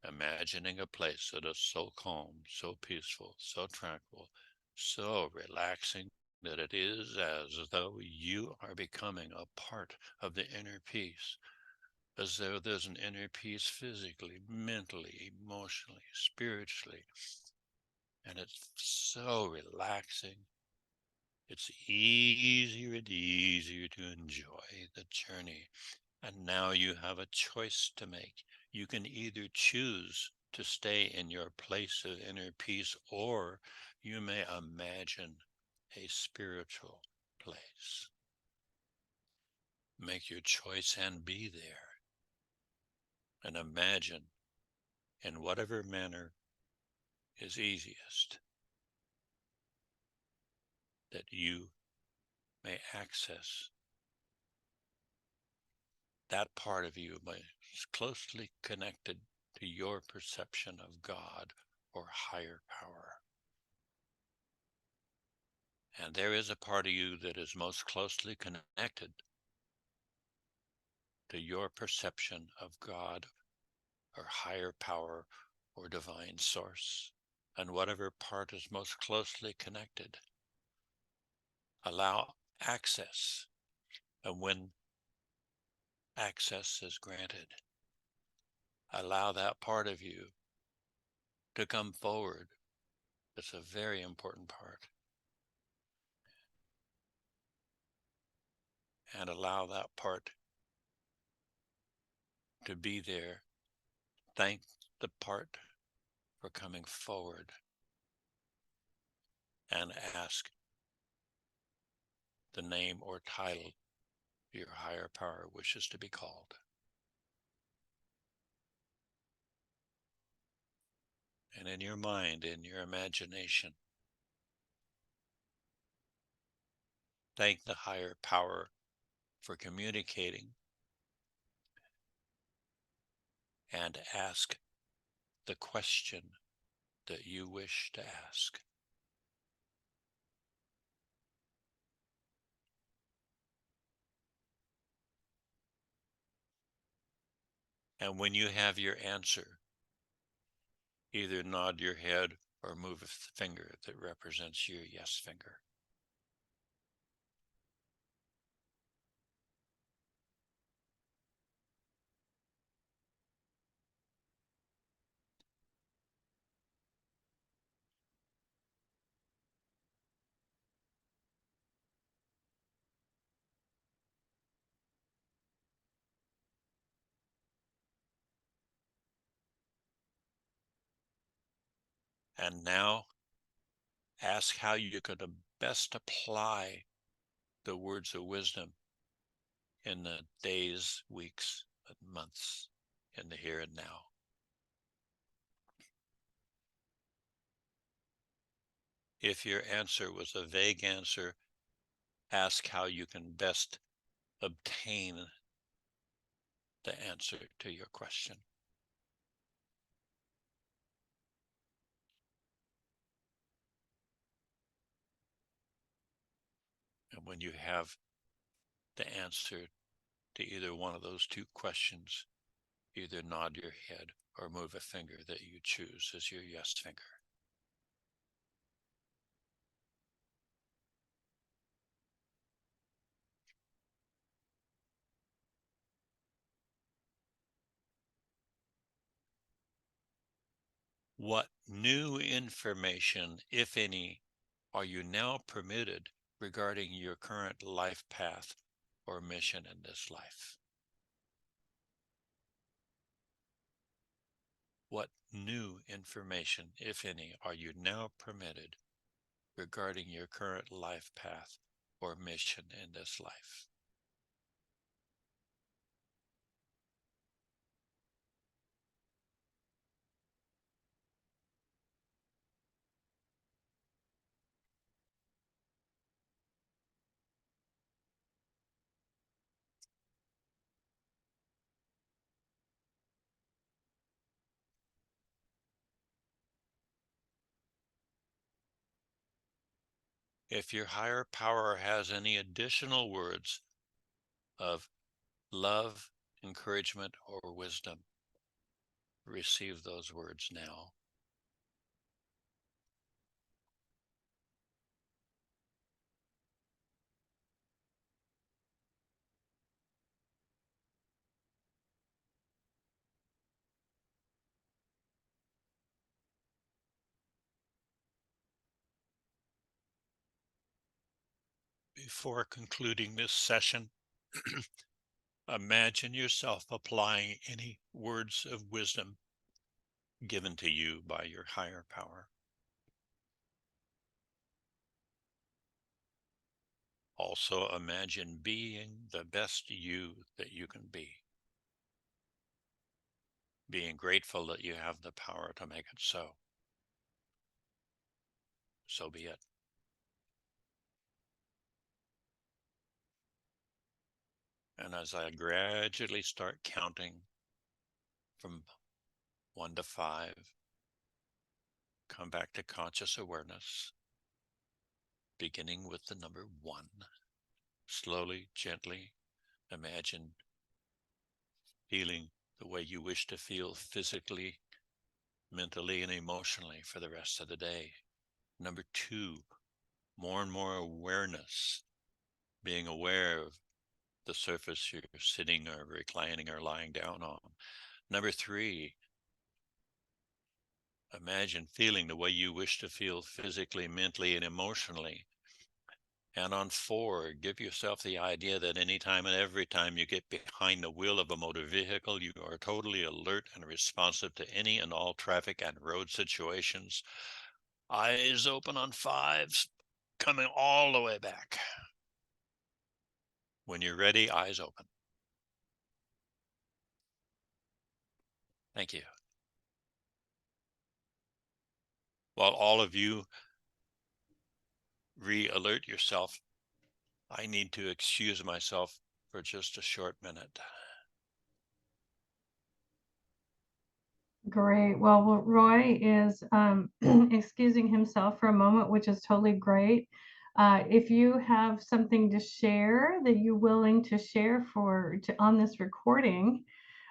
Speaker 2: Imagining a place that is so calm, so peaceful, so tranquil, so relaxing that it is as though you are becoming a part of the inner peace, as though there's an inner peace physically, mentally, emotionally, spiritually. And it's so relaxing. It's easier and easier to enjoy the journey. And now you have a choice to make. You can either choose to stay in your place of inner peace, or you may imagine a spiritual place. Make your choice and be there. And imagine in whatever manner is easiest that you may access that part of you is closely connected to your perception of God or higher power. And there is a part of you that is most closely connected to your perception of God or higher power or divine source. And whatever part is most closely connected, allow access. And when access is granted, allow that part of you to come forward. It's a very important part. And allow that part to be there. Thank the part for coming forward and ask the name or title your higher power wishes to be called. And in your mind, in your imagination, thank the higher power for communicating and ask the question that you wish to ask. And when you have your answer, either nod your head or move a finger that represents your yes finger. And now ask how you could best apply the words of wisdom in the days, weeks, and months, in the here and now. If your answer was a vague answer, ask how you can best obtain the answer to your question. And when you have the answer to either one of those two questions, either nod your head or move a finger that you choose as your yes finger. What new information, if any, are you now permitted regarding your current life path or mission in this life? What new information, if any, are you now permitted regarding your current life path or mission in this life? If your higher power has any additional words of love, encouragement, or wisdom, receive those words now. Before concluding this session, imagine yourself applying any words of wisdom given to you by your higher power. Also imagine being the best you that you can be. Being grateful that you have the power to make it so. So be it. And as I gradually start counting from 1 to 5, come back to conscious awareness, beginning with the number 1. Slowly, gently, imagine feeling the way you wish to feel physically, mentally, and emotionally for the rest of the day. Number 2, more and more awareness, being aware of the surface you're sitting or reclining or lying down on. Number 3, imagine feeling the way you wish to feel physically, mentally, and emotionally. And on 4, give yourself the idea that anytime and every time you get behind the wheel of a motor vehicle, you are totally alert and responsive to any and all traffic and road situations. Eyes open on 5, coming all the way back. When you're ready, eyes open. Thank you. While all of you re-alert yourself, I need to excuse myself for just a short minute.
Speaker 1: Great. Well, Roy is excusing himself for a moment, which is totally great. If you have something to share that you're willing to share on this recording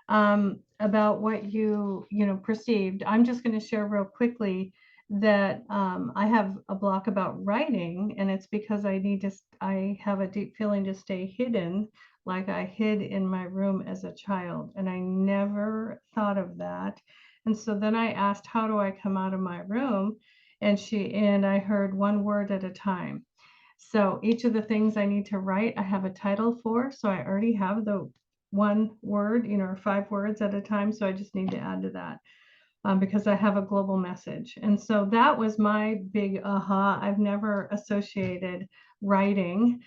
Speaker 1: about what you perceived, I'm just going to share real quickly that I have a block about writing, and it's because I have a deep feeling to stay hidden, like I hid in my room as a child, and I never thought of that. And so then I asked, how do I come out of my room? And I heard one word at a time. So each of the things I need to write, I have a title for. So I already have the one word, or 5 words at a time. So I just need to add to that because I have a global message. And so that was my big aha. I've never associated writing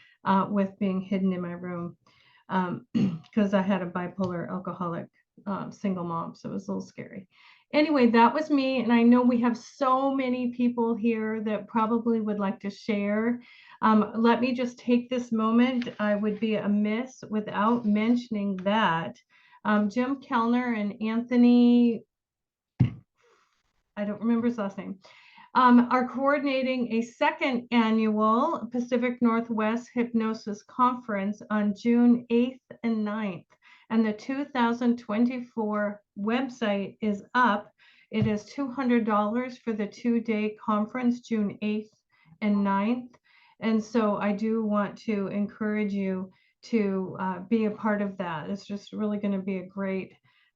Speaker 1: with being hidden in my room because I had a bipolar alcoholic single mom. So it was a little scary. Anyway, that was me. And I know we have so many people here that probably would like to share. Let me just take this moment. I would be amiss without mentioning that Jim Kellner and Anthony, I don't remember his last name, are coordinating a 2nd annual Pacific Northwest Hypnosis Conference on June 8th and 9th. And the 2024 website is up. It is $200 for the 2-day conference, June 8th and 9th. And so I do want to encourage you to be a part of that. It's just really going to be a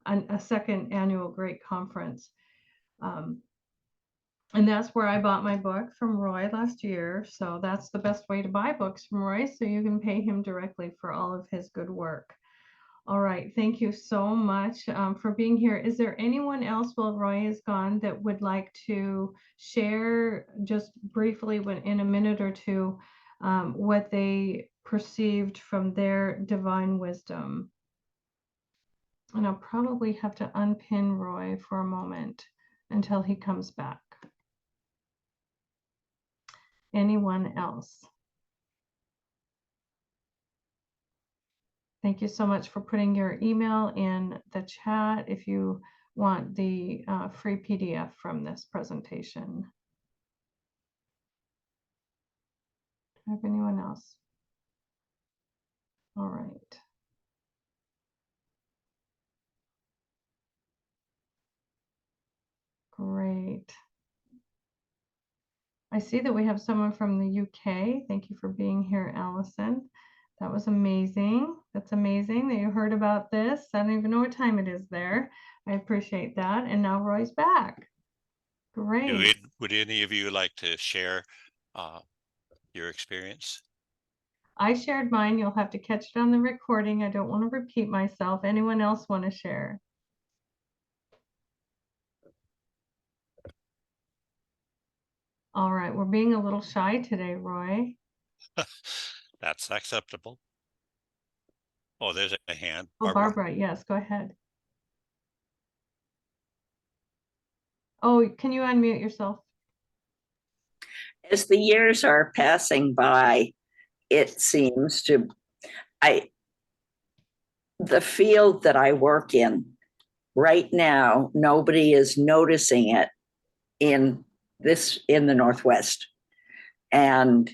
Speaker 1: 2nd annual great conference. And that's where I bought my book from Roy last year. So that's the best way to buy books from Roy, so you can pay him directly for all of his good work. All right. Thank you so much for being here. Is there anyone else while Roy is gone that would like to share just briefly in a minute or two what they perceived from their divine wisdom? And I'll probably have to unpin Roy for a moment until he comes back. Anyone else? Thank you so much for putting your email in the chat if you want the free PDF from this presentation. Do I have anyone else? All right. Great. I see that we have someone from the UK. Thank you for being here, Allison. That was amazing. That's amazing that you heard about this. I don't even know what time it is there. I appreciate that. And now Roy's back. Great.
Speaker 2: Would any of you like to share your experience?
Speaker 1: I shared mine. You'll have to catch it on the recording. I don't want to repeat myself. Anyone else want to share? All right, we're being a little shy today, Roy.
Speaker 2: That's acceptable. Oh, there's a hand.
Speaker 1: Oh, Barbara, yes, go ahead. Oh, can you unmute yourself?
Speaker 3: As the years are passing by, it seems to, the field that I work in right now, nobody is noticing it in the Northwest. And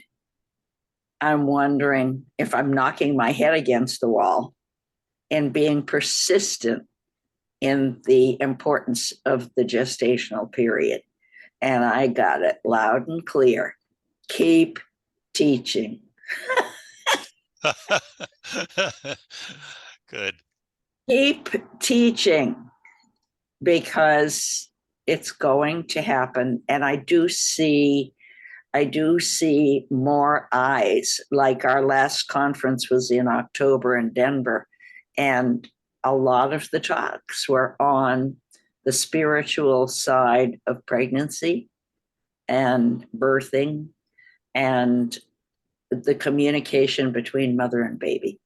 Speaker 3: I'm wondering if I'm knocking my head against the wall and being persistent in the importance of the gestational period. And I got it loud and clear. Keep teaching.
Speaker 2: Good.
Speaker 3: Keep teaching, because it's going to happen. And I do see more eyes. Like our last conference was in October in Denver, and a lot of the talks were on the spiritual side of pregnancy and birthing and the communication between mother and baby.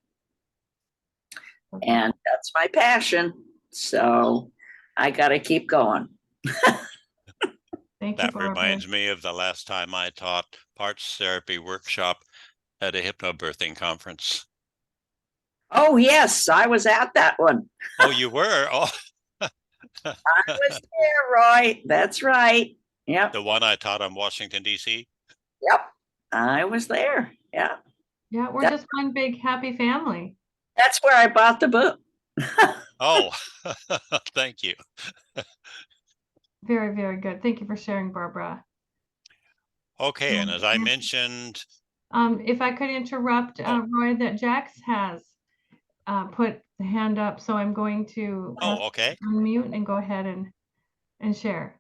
Speaker 3: And that's my passion. So I got to keep going.
Speaker 1: Thank you,
Speaker 2: That
Speaker 1: Barbara.
Speaker 2: reminds me of the last time I taught parts therapy workshop at a hypnobirthing conference.
Speaker 3: Oh, yes, I was at that one.
Speaker 2: Oh, you were? Oh.
Speaker 3: I was there, Roy. That's right. Yep.
Speaker 2: The one I taught in Washington, D.C.?
Speaker 3: Yep. I was there. Yeah.
Speaker 1: Yeah, we're just one big happy family.
Speaker 3: That's where I bought the book.
Speaker 2: Oh, thank you.
Speaker 1: Very, very good. Thank you for sharing, Barbara.
Speaker 2: Okay, and as I mentioned,
Speaker 1: if I could interrupt, Roy, that Jax has put the hand up, so I'm going to
Speaker 2: okay.
Speaker 1: unmute and go ahead and share.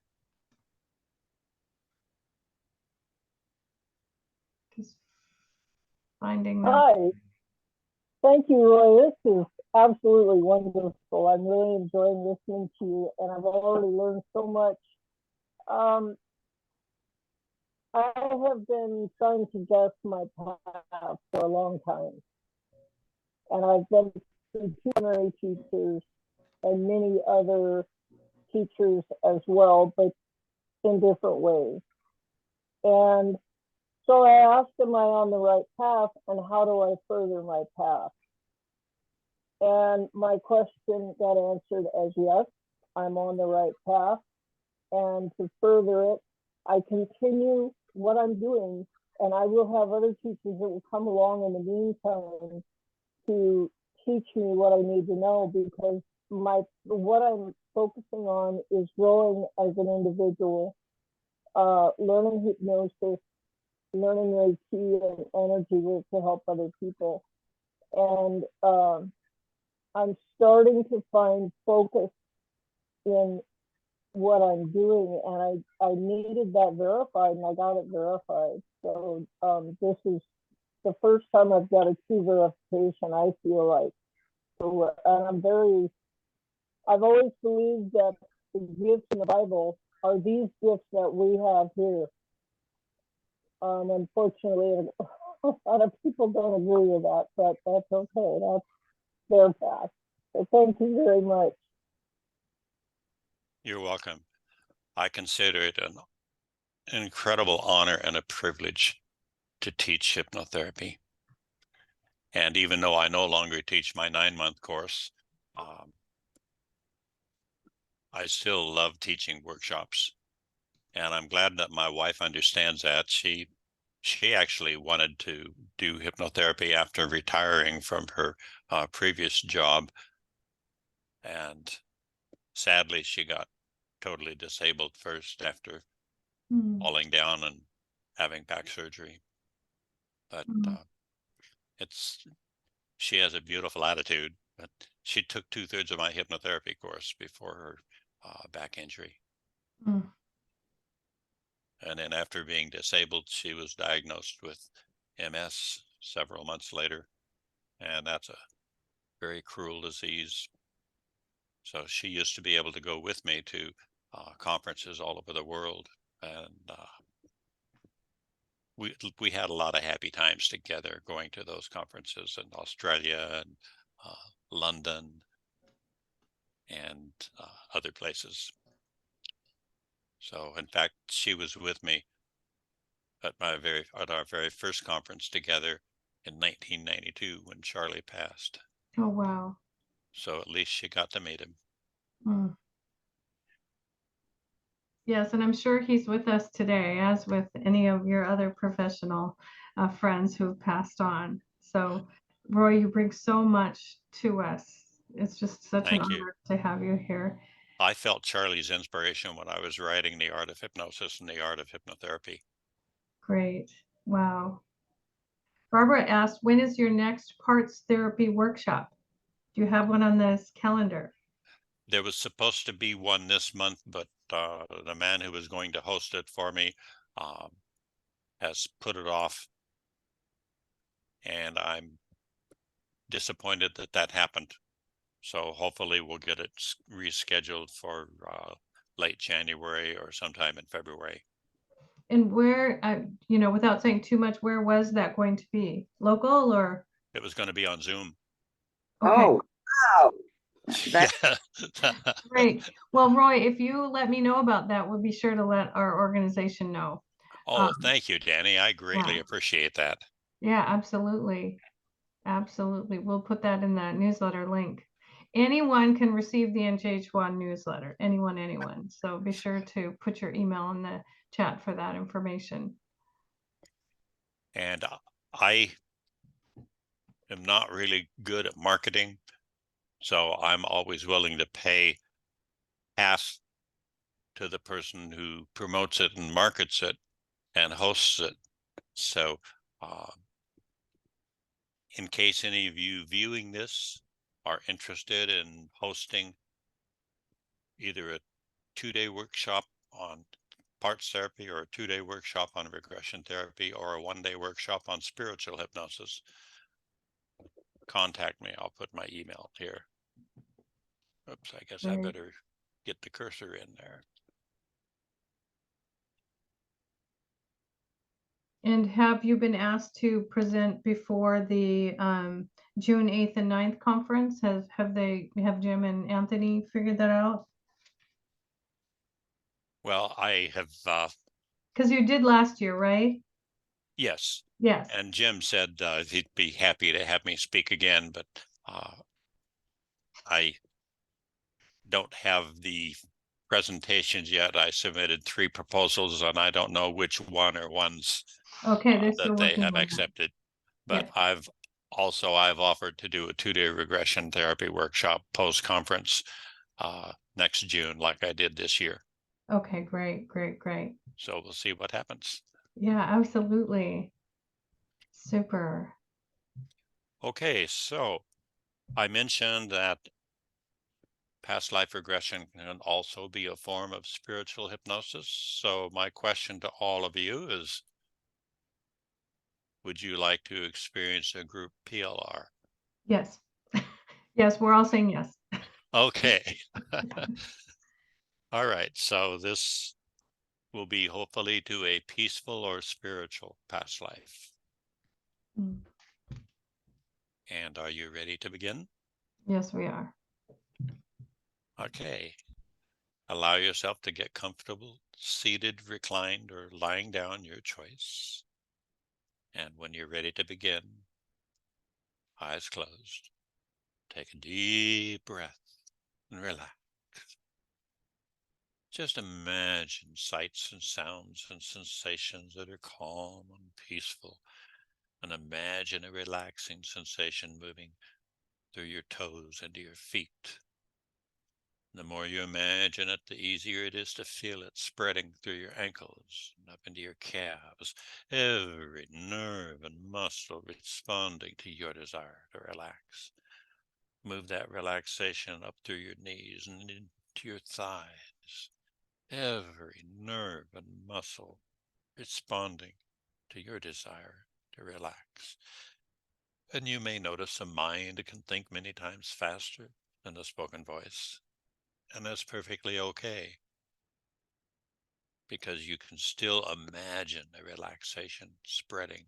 Speaker 1: Just finding that.
Speaker 4: Hi. Thank you, Roy. This is absolutely wonderful. I'm really enjoying listening to you, and I've already learned so much. I have been trying to guess my path for a long time, and I've been through 2 teachers and many other teachers as well, but in different ways. And so I asked, am I on the right path, and how do I further my path? And my question got answered as yes, I'm on the right path. And to further it, I continue what I'm doing, and I will have other teachers that will come along in the meantime to teach me what I need to know, because what I'm focusing on is growing as an individual, learning hypnosis, learning Reiki and energy work to help other people. And I'm starting to find focus in what I'm doing, and I needed that verified, and I got it verified. So this is the first time I've got a true verification, I feel like. So, and I've always believed that the gifts in the Bible are these gifts that we have here. Unfortunately, a lot of people don't agree with that, but that's okay. That's their path. So thank you very much.
Speaker 2: You're welcome. I consider it an incredible honor and a privilege to teach hypnotherapy. And even though I no longer teach my 9-month course, I still love teaching workshops. And I'm glad that my wife understands that. She actually wanted to do hypnotherapy after retiring from her previous job. And sadly, she got totally disabled first after falling down and having back surgery. But she has a beautiful attitude, but she took 2/3 of my hypnotherapy course before her back injury. And then after being disabled, she was diagnosed with MS several months later. And that's a very cruel disease. So she used to be able to go with me to conferences all over the world. And we had a lot of happy times together going to those conferences in Australia and London and other places. So in fact, she was with me at our very first conference together in 1992 when Charlie passed.
Speaker 1: Oh, wow.
Speaker 2: So at least she got to meet him.
Speaker 1: Mm. Yes, and I'm sure he's with us today, as with any of your other professional friends who've passed on. So, Roy, you bring so much to us. It's just such an
Speaker 2: Thank you.
Speaker 1: honor to have you here.
Speaker 2: I felt Charlie's inspiration when I was writing The Art of Hypnosis and The Art of Hypnotherapy.
Speaker 1: Great. Wow. Barbara asked, when is your next parts therapy workshop? Do you have one on this calendar?
Speaker 2: There was supposed to be one this month, but the man who was going to host it for me has put it off. And I'm disappointed that that happened. So hopefully we'll get it rescheduled for late January or sometime in February.
Speaker 1: And where, without saying too much, where was that going to be? Local or?
Speaker 2: It was going to be on Zoom.
Speaker 1: Okay,
Speaker 3: Oh, wow. That,
Speaker 2: Yeah.
Speaker 1: great. Well, Roy, if you let me know about that, we'll be sure to let our organization know.
Speaker 2: Oh, thank you, Danny. I greatly
Speaker 1: Yeah.
Speaker 2: appreciate that.
Speaker 1: Yeah, absolutely. Absolutely. We'll put that in the newsletter link. Anyone can receive the NJH1 newsletter. Anyone. So be sure to put your email in the chat for that information.
Speaker 2: And I am not really good at marketing, so I'm always willing to pay half to the person who promotes it and markets it and hosts it. So in case any of you viewing this are interested in hosting either a 2-day workshop on parts therapy or a 2-day workshop on regression therapy or a 1-day workshop on spiritual hypnosis, contact me. I'll put my email here. Oops, I guess I better get the cursor in there.
Speaker 1: And have you been asked to present before the June 8th and 9th conference? Have Jim and Anthony figured that out?
Speaker 2: Well, I have,
Speaker 1: Because you did last year, right?
Speaker 2: yes.
Speaker 1: Yes.
Speaker 2: And Jim said he'd be happy to have me speak again, but I don't have the presentations yet. I submitted 3 proposals and I don't know which one or ones
Speaker 1: Okay, they're still
Speaker 2: that they
Speaker 1: working
Speaker 2: have
Speaker 1: on that.
Speaker 2: accepted. But
Speaker 1: Yeah.
Speaker 2: I've offered to do a 2-day regression therapy workshop post-conference next June, like I did this year.
Speaker 1: Okay, great.
Speaker 2: So we'll see what happens.
Speaker 1: Yeah, absolutely. Super.
Speaker 2: Okay, so I mentioned that past life regression can also be a form of spiritual hypnosis. So my question to all of you is, would you like to experience a group PLR?
Speaker 1: Yes. Yes, we're all saying yes.
Speaker 2: Okay. All right. So this will be hopefully to a peaceful or spiritual past life.
Speaker 1: Mm.
Speaker 2: And are you ready to begin?
Speaker 1: Yes, we are.
Speaker 2: Okay. Allow yourself to get comfortable, seated, reclined, or lying down, your choice. And when you're ready to begin, eyes closed, take a deep breath and relax. Just imagine sights and sounds and sensations that are calm and peaceful, and imagine a relaxing sensation moving through your toes into your feet. The more you imagine it, the easier it is to feel it spreading through your ankles and up into your calves, every nerve and muscle responding to your desire to relax. Move that relaxation up through your knees and into your thighs, every nerve and muscle responding to your desire to relax. And you may notice a mind can think many times faster than the spoken voice. And that's perfectly okay, because you can still imagine the relaxation spreading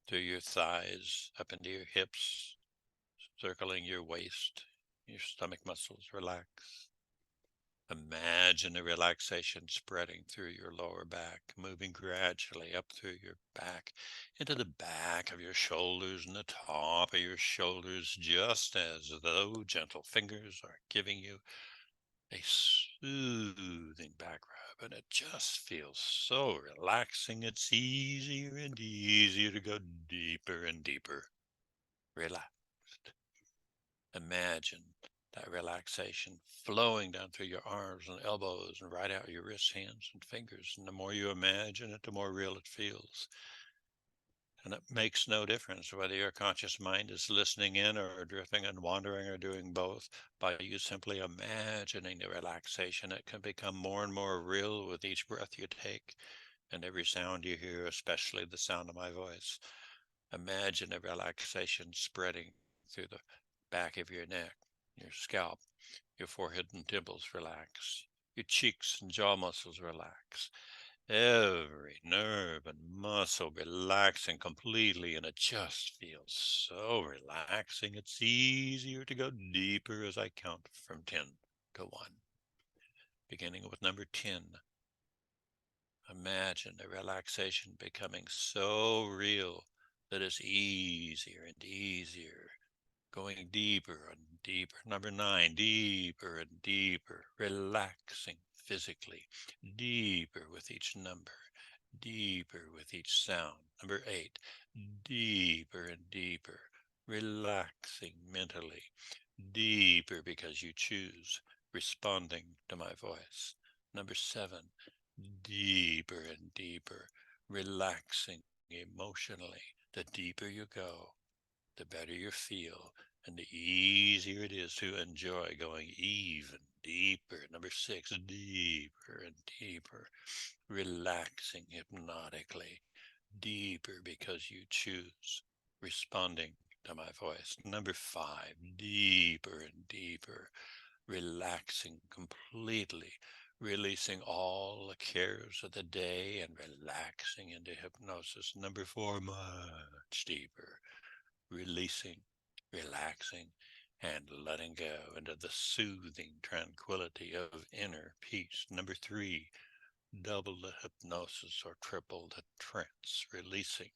Speaker 2: through your thighs, up into your hips, circling your waist, your stomach muscles relax. Imagine the relaxation spreading through your lower back, moving gradually up through your back, into the back of your shoulders and the top of your shoulders, just as though gentle fingers are giving you a soothing back rub, and it just feels so relaxing. It's easier and easier to go deeper and deeper. Relaxed. Imagine that relaxation flowing down through your arms and elbows and right out your wrists, hands, and fingers. And the more you imagine it, the more real it feels. And it makes no difference whether your conscious mind is listening in or drifting and wandering or doing both. By you simply imagining the relaxation, it can become more and more real with each breath you take and every sound you hear, especially the sound of my voice. Imagine the relaxation spreading through the back of your neck, your scalp, your forehead and temples relax, your cheeks and jaw muscles relax, every nerve and muscle relaxing completely, and it just feels so relaxing. It's easier to go deeper as I count from 10 to 1. Beginning with number 10. Imagine the relaxation becoming so real that it's easier and easier, going deeper and deeper. Number 9, deeper and deeper, relaxing physically, deeper with each number, deeper with each sound. Number 8, deeper and deeper, relaxing mentally, deeper because you choose, responding to my voice. Number 7, deeper and deeper, relaxing emotionally. The deeper you go, the better you feel, and the easier it is to enjoy going even deeper. Number 6, deeper and deeper, relaxing hypnotically, deeper because you choose, responding to my voice. Number 5, deeper and deeper, relaxing completely, releasing all the cares of the day and relaxing into hypnosis. Number 4, much deeper, releasing, relaxing, and letting go into the soothing tranquility of inner peace. Number 3, double the hypnosis or triple the trance, releasing,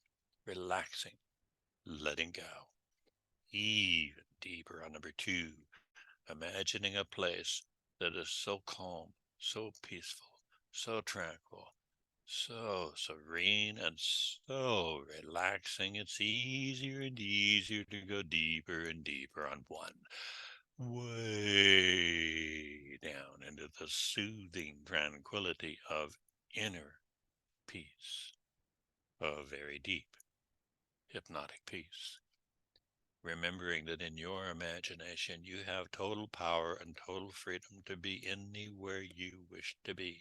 Speaker 2: relaxing, letting go. Even deeper on number 2, imagining a place that is so calm, so peaceful, so tranquil, so serene, and so relaxing. It's easier and easier to go deeper and deeper on 1, way down into the soothing tranquility of inner peace, of very deep hypnotic peace. Remembering that in your imagination you have total power and total freedom to be anywhere you wish to be.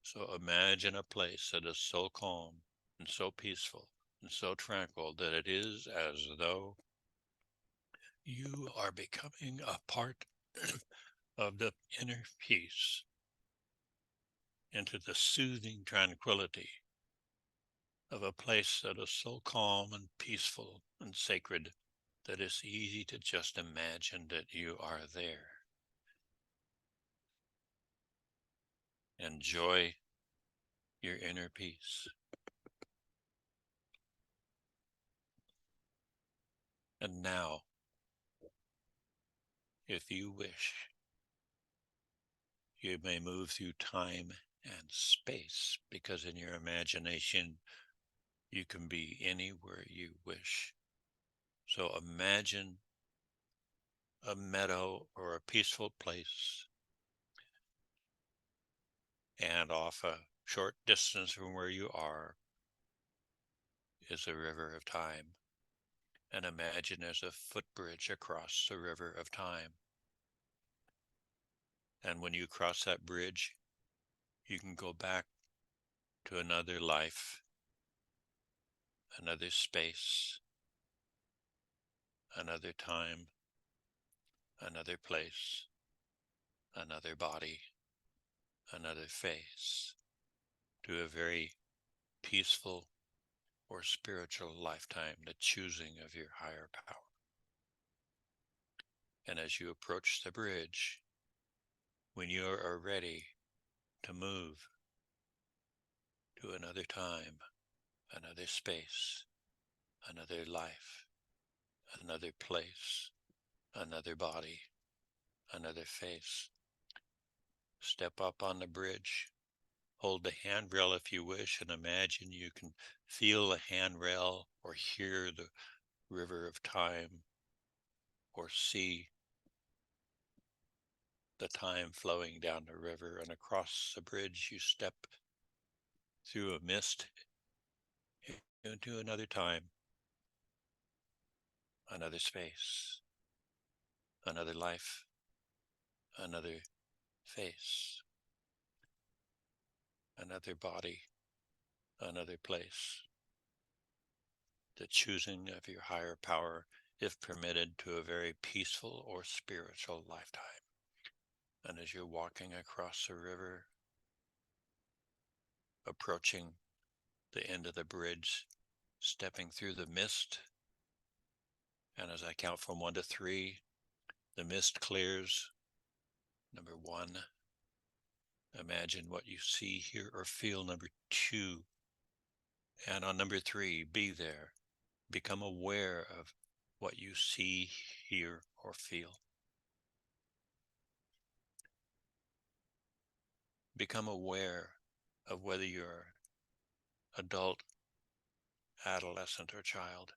Speaker 2: So imagine a place that is so calm and so peaceful and so tranquil that it is as though you are becoming a part of the inner peace, into the soothing tranquility of a place that is so calm and peaceful and sacred that it's easy to just imagine that you are there. Enjoy your inner peace. And now, if you wish, you may move through time and space, because in your imagination, you can be anywhere you wish. So imagine a meadow or a peaceful place, and off a short distance from where you are is a river of time. And imagine there's a footbridge across the river of time. And when you cross that bridge, you can go back to another life, another space, another time, another place, another body, another face, to a very peaceful or spiritual lifetime, the choosing of your higher power. And as you approach the bridge, when you are ready to move to another time, another space, another life, another place, another body, another face. Step up on the bridge, hold the handrail if you wish, and imagine you can feel the handrail or hear the river of time or see the time flowing down the river, and across the bridge you step through a mist into another time, another space, another life, another face, another body, another place. The choosing of your higher power, if permitted, to a very peaceful or spiritual lifetime. And as you're walking across the river, approaching the end of the bridge, stepping through the mist, and as I count from 1 to 3, the mist clears. Number 1, imagine what you see, hear, or feel. Number 2, and on number 3, be there. Become aware of what you see, hear, or feel. Become aware of whether you're adult, adolescent, or child.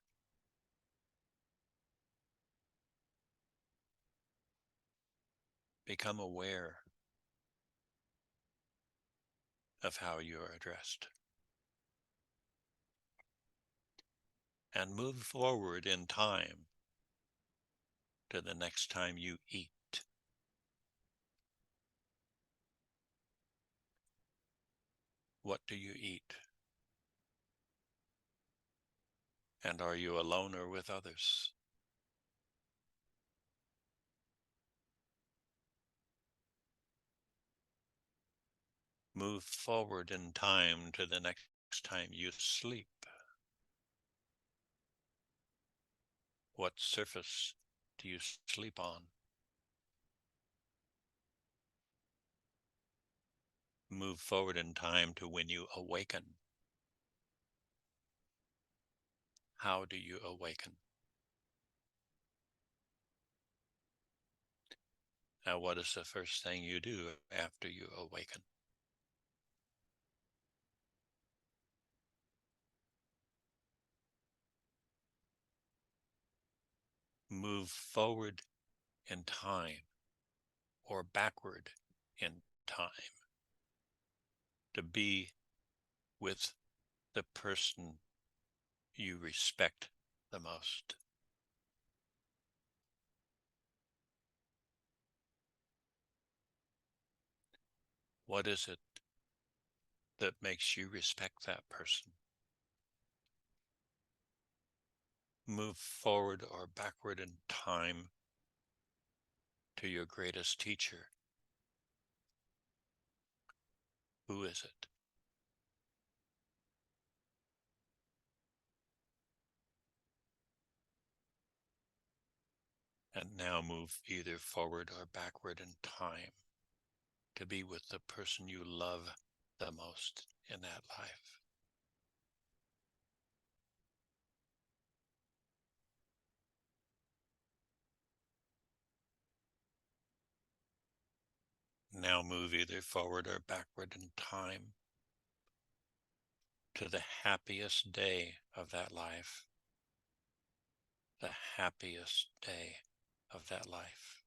Speaker 2: Become aware of how you are addressed. And move forward in time to the next time you eat. What do you eat? And are you alone or with others? Move forward in time to the next time you sleep. What surface do you sleep on? Move forward in time to when you awaken. How do you awaken? Now, what is the first thing you do after you awaken? Move forward in time or backward in time to be with the person you respect the most. What is it that makes you respect that person? Move forward or backward in time to your greatest teacher. Who is it? And now move either forward or backward in time to be with the person you love the most in that life. Now move either forward or backward in time to the happiest day of that life. The happiest day of that life.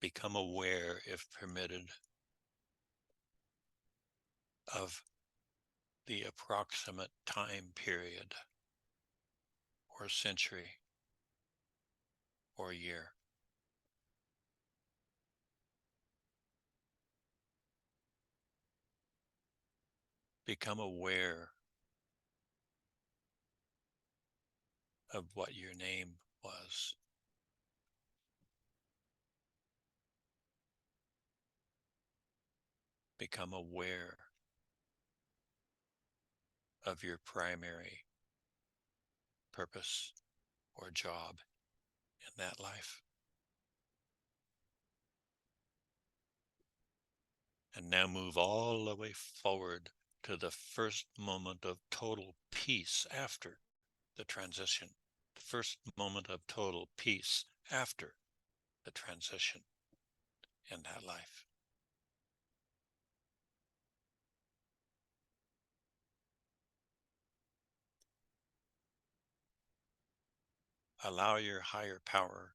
Speaker 2: Become aware, if permitted, of the approximate time period or century or year. Become aware of what your name was. Become aware of your primary purpose or job in that life. And now move all the way forward to the first moment of total peace after the transition. The first moment of total peace after the transition in that life. Allow your higher power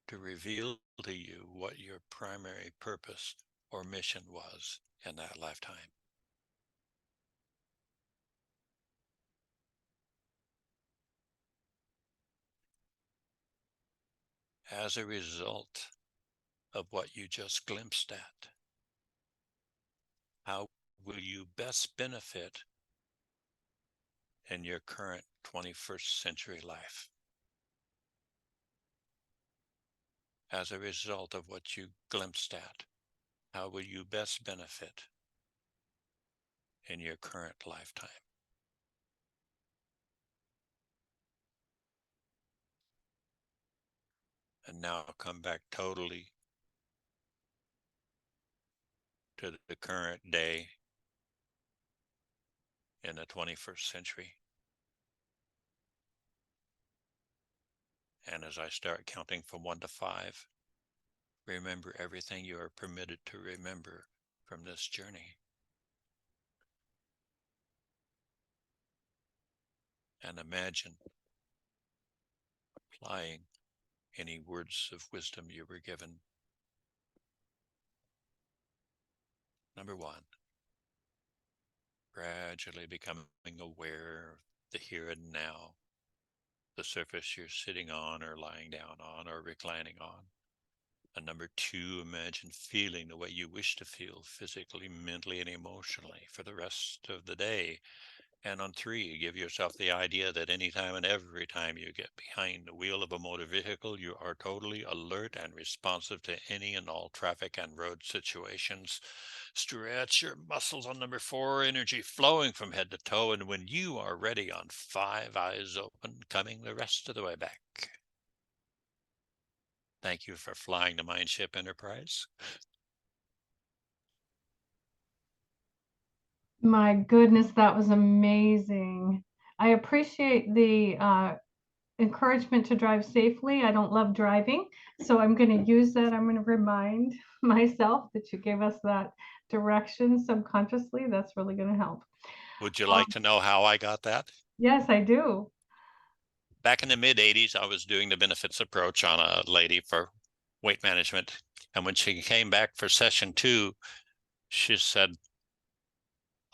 Speaker 2: to reveal to you what your primary purpose or mission was in that lifetime. As a result of what you just glimpsed at, how will you best benefit in your current 21st century life? As a result of what you glimpsed at, how will you best benefit in your current lifetime? And now come back totally to the current day in the 21st century. And as I start counting from 1 to 5, remember everything you are permitted to remember from this journey. And imagine applying any words of wisdom you were given. Number 1, gradually becoming aware of the here and now, the surface you're sitting on or lying down on or reclining on. And number 2, imagine feeling the way you wish to feel physically, mentally, and emotionally for the rest of the day. And on 3, give yourself the idea that anytime and every time you get behind the wheel of a motor vehicle, you are totally alert and responsive to any and all traffic and road situations. Stretch your muscles on number 4, energy flowing from head to toe. And when you are ready on 5, eyes open, coming the rest of the way back. Thank you for flying the Mindship Enterprise.
Speaker 1: My goodness, that was amazing. I appreciate the encouragement to drive safely. I don't love driving, so I'm going to use that. I'm going to remind myself that you gave us that direction subconsciously. That's really going to help.
Speaker 2: Would you like to know how I got that?
Speaker 1: Yes, I do.
Speaker 2: Back in the mid-'80s, I was doing the benefits approach on a lady for weight management. And when she came back for session 2, she said,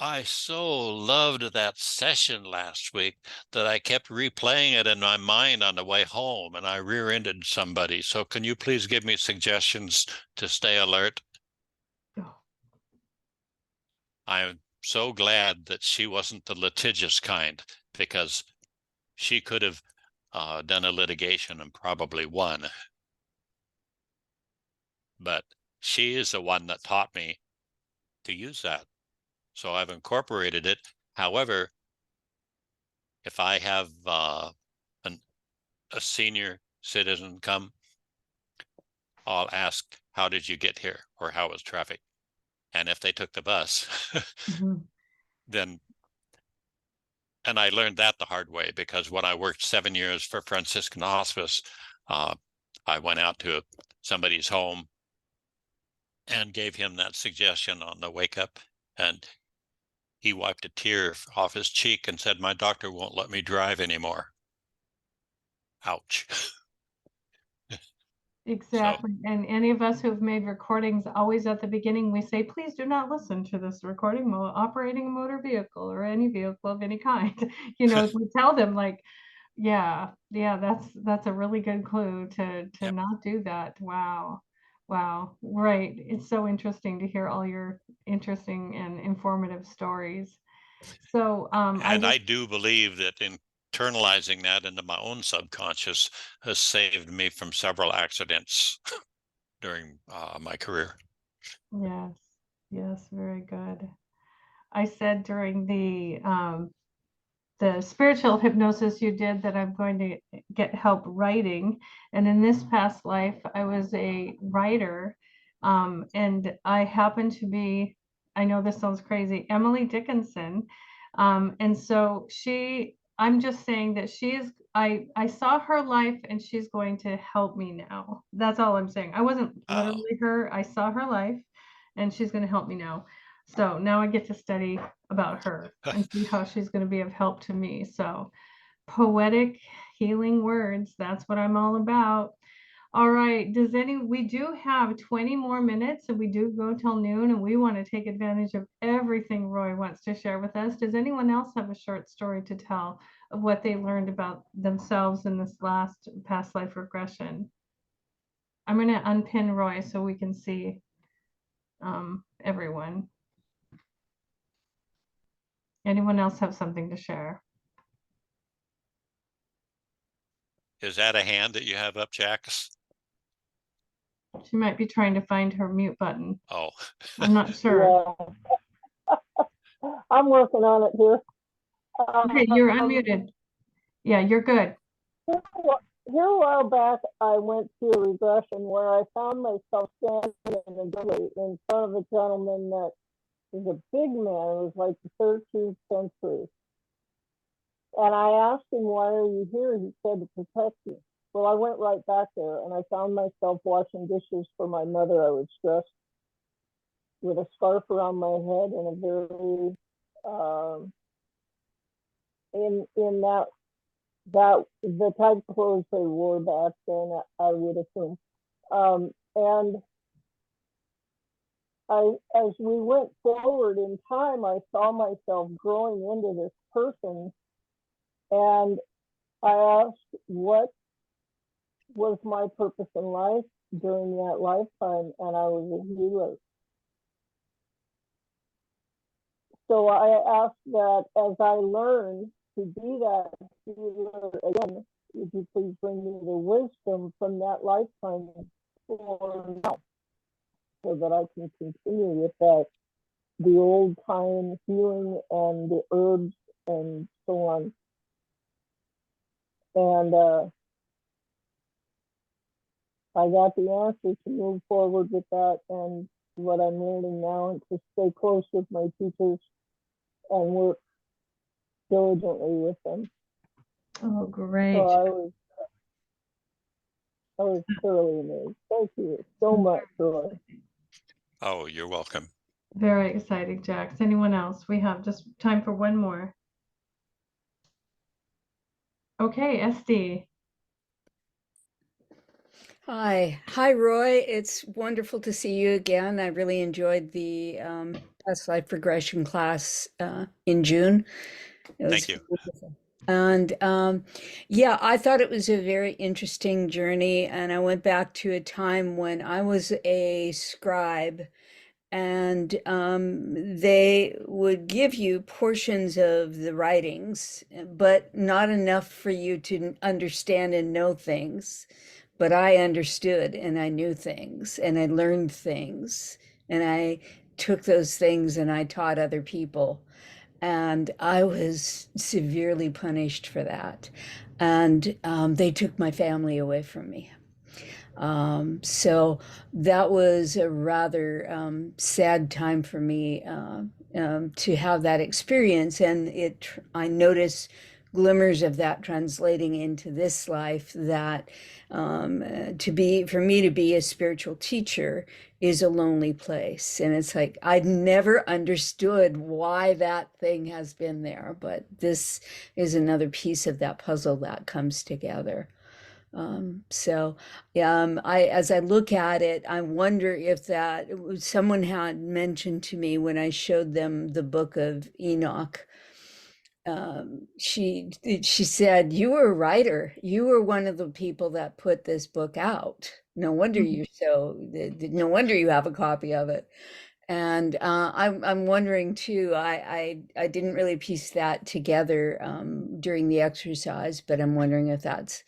Speaker 2: I so loved that session last week that I kept replaying it in my mind on the way home, and I rear-ended somebody. So can you please give me suggestions to stay alert?
Speaker 1: Oh.
Speaker 2: I'm so glad that she wasn't the litigious kind, because she could have done a litigation and probably won. But she is the one that taught me to use that. So I've incorporated it. However, if I have a senior citizen come, I'll ask, how did you get here? Or how was traffic? And if they took the bus, then, and I learned that the hard way, because when I worked 7 years for Franciscan Hospice, I went out to somebody's home and gave him that suggestion on the wake up, and he wiped a tear off his cheek and said, my doctor won't let me drive anymore. Ouch.
Speaker 1: Exactly. And any of us who've made recordings, always at the beginning, we say, please do not listen to this recording while operating a motor vehicle or any vehicle of any kind. You know, we tell them, like, yeah, that's a really good clue to
Speaker 2: Yep.
Speaker 1: not do that. Wow. Wow. Right. It's so interesting to hear all your interesting and informative stories. So
Speaker 2: And I do believe that internalizing that into my own subconscious has saved me from several accidents during my career.
Speaker 1: yes, very good. I said during the the spiritual hypnosis you did that I'm going to get help writing. And in this past life, I was a writer. And I happen to be, I know this sounds crazy, Emily Dickinson. And so I'm just saying that I saw her life and she's going to help me now. That's all I'm saying. I wasn't
Speaker 2: Oh,
Speaker 1: literally her. I saw her life and she's going to help me now. So now I get to study about her and see how she's going to be of help to me. So poetic healing words, that's what I'm all about. All right, we do have 20 more minutes and we do go till noon, and we want to take advantage of everything Roy wants to share with us. Does anyone else have a short story to tell of what they learned about themselves in this last past life regression? I'm going to unpin Roy so we can see everyone. Anyone else have something to share?
Speaker 2: is that a hand that you have up, Jack?
Speaker 1: She might be trying to find her mute button.
Speaker 2: Oh,
Speaker 1: I'm not sure.
Speaker 4: Yeah, I'm working on it here.
Speaker 1: Okay, you're unmuted. Yeah, you're good.
Speaker 4: Here a while back, I went through a regression where I found myself standing in a doorway in front of a gentleman that was a big man. It was like the 13th century. And I asked him, "Why are you here?" He said, "To protect you." Well, I went right back there and I found myself washing dishes for my mother. I was dressed with a scarf around my head and a very, in that the type of clothes they wore back then, I would assume. And as we went forward in time, I saw myself growing into this person, and I asked what was my purpose in life during that lifetime, and I was a healer. So I asked that as I learn to be that healer again, would you please bring me the wisdom from that lifetime for now, so that I can continue with that, the old time healing and the herbs and so on. And I got the answer to move forward with that and what I'm learning now, and to stay close with my teachers and work diligently with them.
Speaker 1: Oh, great.
Speaker 4: So I was thoroughly amazed. Thank you so much, Roy.
Speaker 2: oh, you're welcome.
Speaker 1: Very exciting, Jax. Anyone else? We have just time for one more. Okay, SD.
Speaker 5: Hi, Roy. It's wonderful to see you again. I really enjoyed the past life regression class in June. It was
Speaker 2: Thank you.
Speaker 5: wonderful. And yeah, I thought it was a very interesting journey. And I went back to a time when I was a scribe, and they would give you portions of the writings, but not enough for you to understand and know things. But I understood and I knew things and I learned things, and I took those things and I taught other people. And I was severely punished for that. And they took my family away from me. So that was a rather sad time for me to have that experience. And I notice glimmers of that translating into this life, that for me to be a spiritual teacher is a lonely place. And it's like, I'd never understood why that thing has been there, but this is another piece of that puzzle that comes together. As I look at it, I wonder if someone had mentioned to me when I showed them the book of Enoch. She said, "You were a writer. You were one of the people that put this book out. No wonder no wonder you have a copy of it." And I'm wondering too. I didn't really piece that together during the exercise, but I'm wondering if that's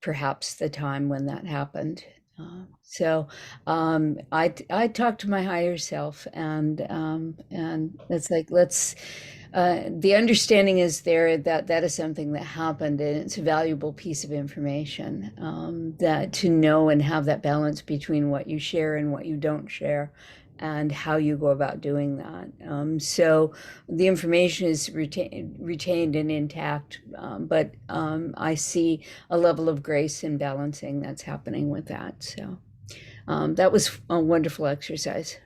Speaker 5: perhaps the time when that happened. I talked to my higher self, and it's like, the understanding is there that that is something that happened, and it's a valuable piece of information, that to know and have that balance between what you share and what you don't share, and how you go about doing that. So the information is retained and intact, but I see a level of grace and balancing that's happening with that. So that was a wonderful exercise.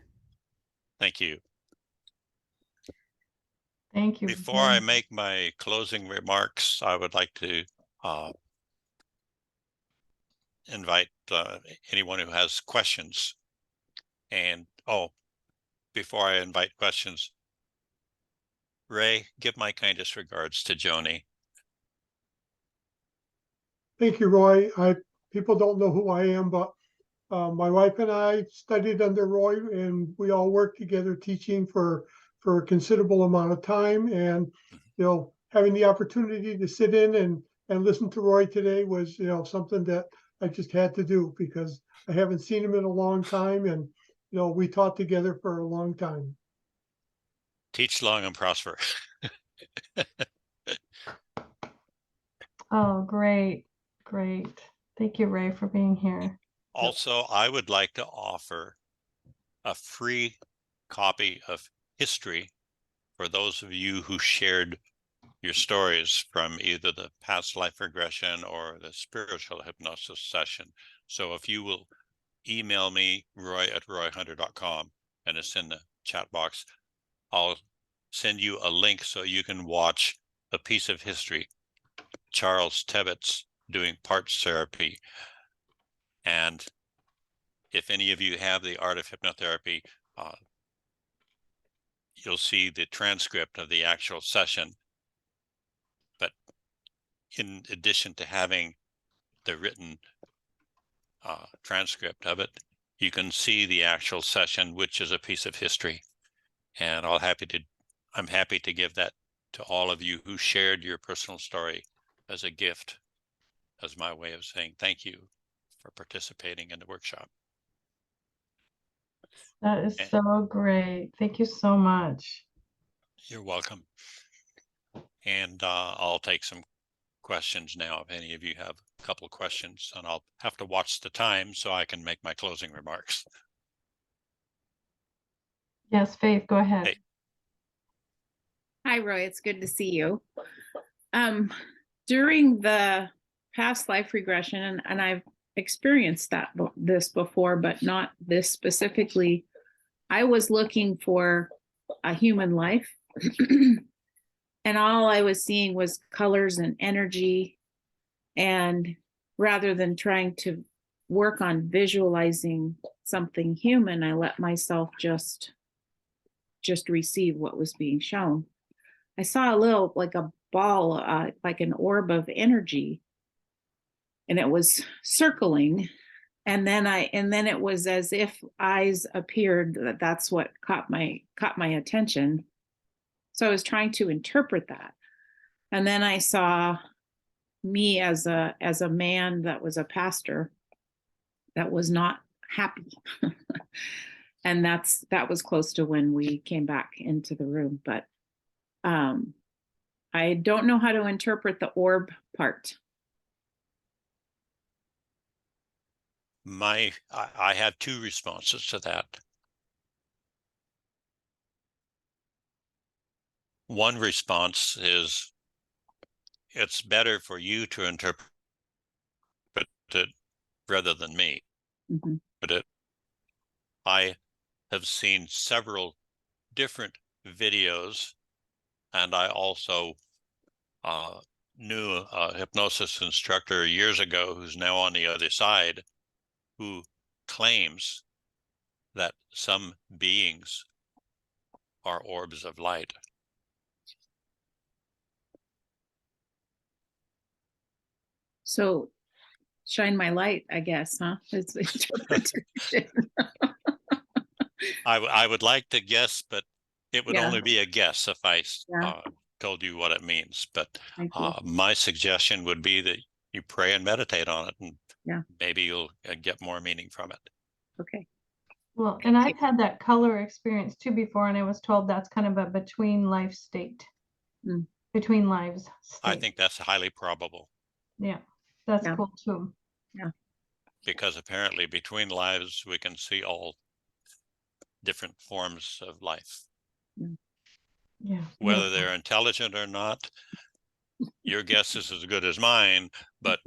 Speaker 2: Thank you.
Speaker 1: Thank you.
Speaker 2: Before I make my closing remarks, I would like to invite anyone who has questions. And before I invite questions, Ray, give my kindest regards to Joni.
Speaker 6: Thank you, Roy. People don't know who I am, but my wife and I studied under Roy, and we all worked together teaching for a considerable amount of time. And having the opportunity to sit in and listen to Roy today was something that I just had to do, because I haven't seen him in a long time, and we taught together for a long time.
Speaker 2: Teach long and prosper.
Speaker 1: Oh, great. Great. Thank you, Ray, for being here.
Speaker 2: Also, I would like to offer a free copy of history for those of you who shared your stories from either the past life regression or the spiritual hypnosis session. So if you will email me, roy@royhunter.com, and it's in the chat box, I'll send you a link so you can watch a piece of history. Charles Tebbetts doing parts therapy. And if any of you have the Art of Hypnotherapy, you'll see the transcript of the actual session. But in addition to having the written transcript of it, you can see the actual session, which is a piece of history. And I'm happy to give that to all of you who shared your personal story as a gift, as my way of saying thank you for participating in the workshop.
Speaker 1: That is so great. Thank you so much.
Speaker 2: You're welcome. And I'll take some questions now if any of you have a couple of questions, and I'll have to watch the time so I can make my closing remarks.
Speaker 1: Yes, Faith, go ahead.
Speaker 2: Hey.
Speaker 7: Hi, Roy. It's good to see you. During the past life regression, and I've experienced this before, but not this specifically, I was looking for a human life. And all I was seeing was colors and energy. And rather than trying to work on visualizing something human, I let myself just receive what was being shown. I saw a little, like a ball, like an orb of energy, and it was circling. And then it was as if eyes appeared. That's what caught my attention. So I was trying to interpret that. And then I saw me as a man that was a pastor that was not happy. And that was close to when we came back into the room. But I don't know how to interpret the orb part.
Speaker 2: I have two responses to that. One response is it's better for you to interpret it rather than me.
Speaker 7: Mm-hmm.
Speaker 2: But I have seen several different videos, and I also knew a hypnosis instructor years ago who's now on the other side, who claims that some beings are orbs of light.
Speaker 7: So shine my light, I guess, huh? It's interpretation.
Speaker 2: I would like to guess, but it would
Speaker 7: Yeah.
Speaker 2: only be a guess if I
Speaker 7: Yeah.
Speaker 2: told you what it means. But
Speaker 7: Thank you.
Speaker 2: my suggestion would be that you pray and meditate on it, and
Speaker 7: Yeah.
Speaker 2: maybe you'll get more meaning from it.
Speaker 7: Okay.
Speaker 1: Well, and I've had that color experience too before, and I was told that's kind of a between life state.
Speaker 7: Mm.
Speaker 1: between lives
Speaker 2: I
Speaker 1: state.
Speaker 2: think that's highly probable
Speaker 1: Yeah, that's
Speaker 7: Yeah.
Speaker 1: cool too.
Speaker 2: because apparently between lives we can see all different forms of life.
Speaker 1: Yeah,
Speaker 2: Whether
Speaker 1: beautiful.
Speaker 2: they're intelligent or not, your guess is as good as mine. But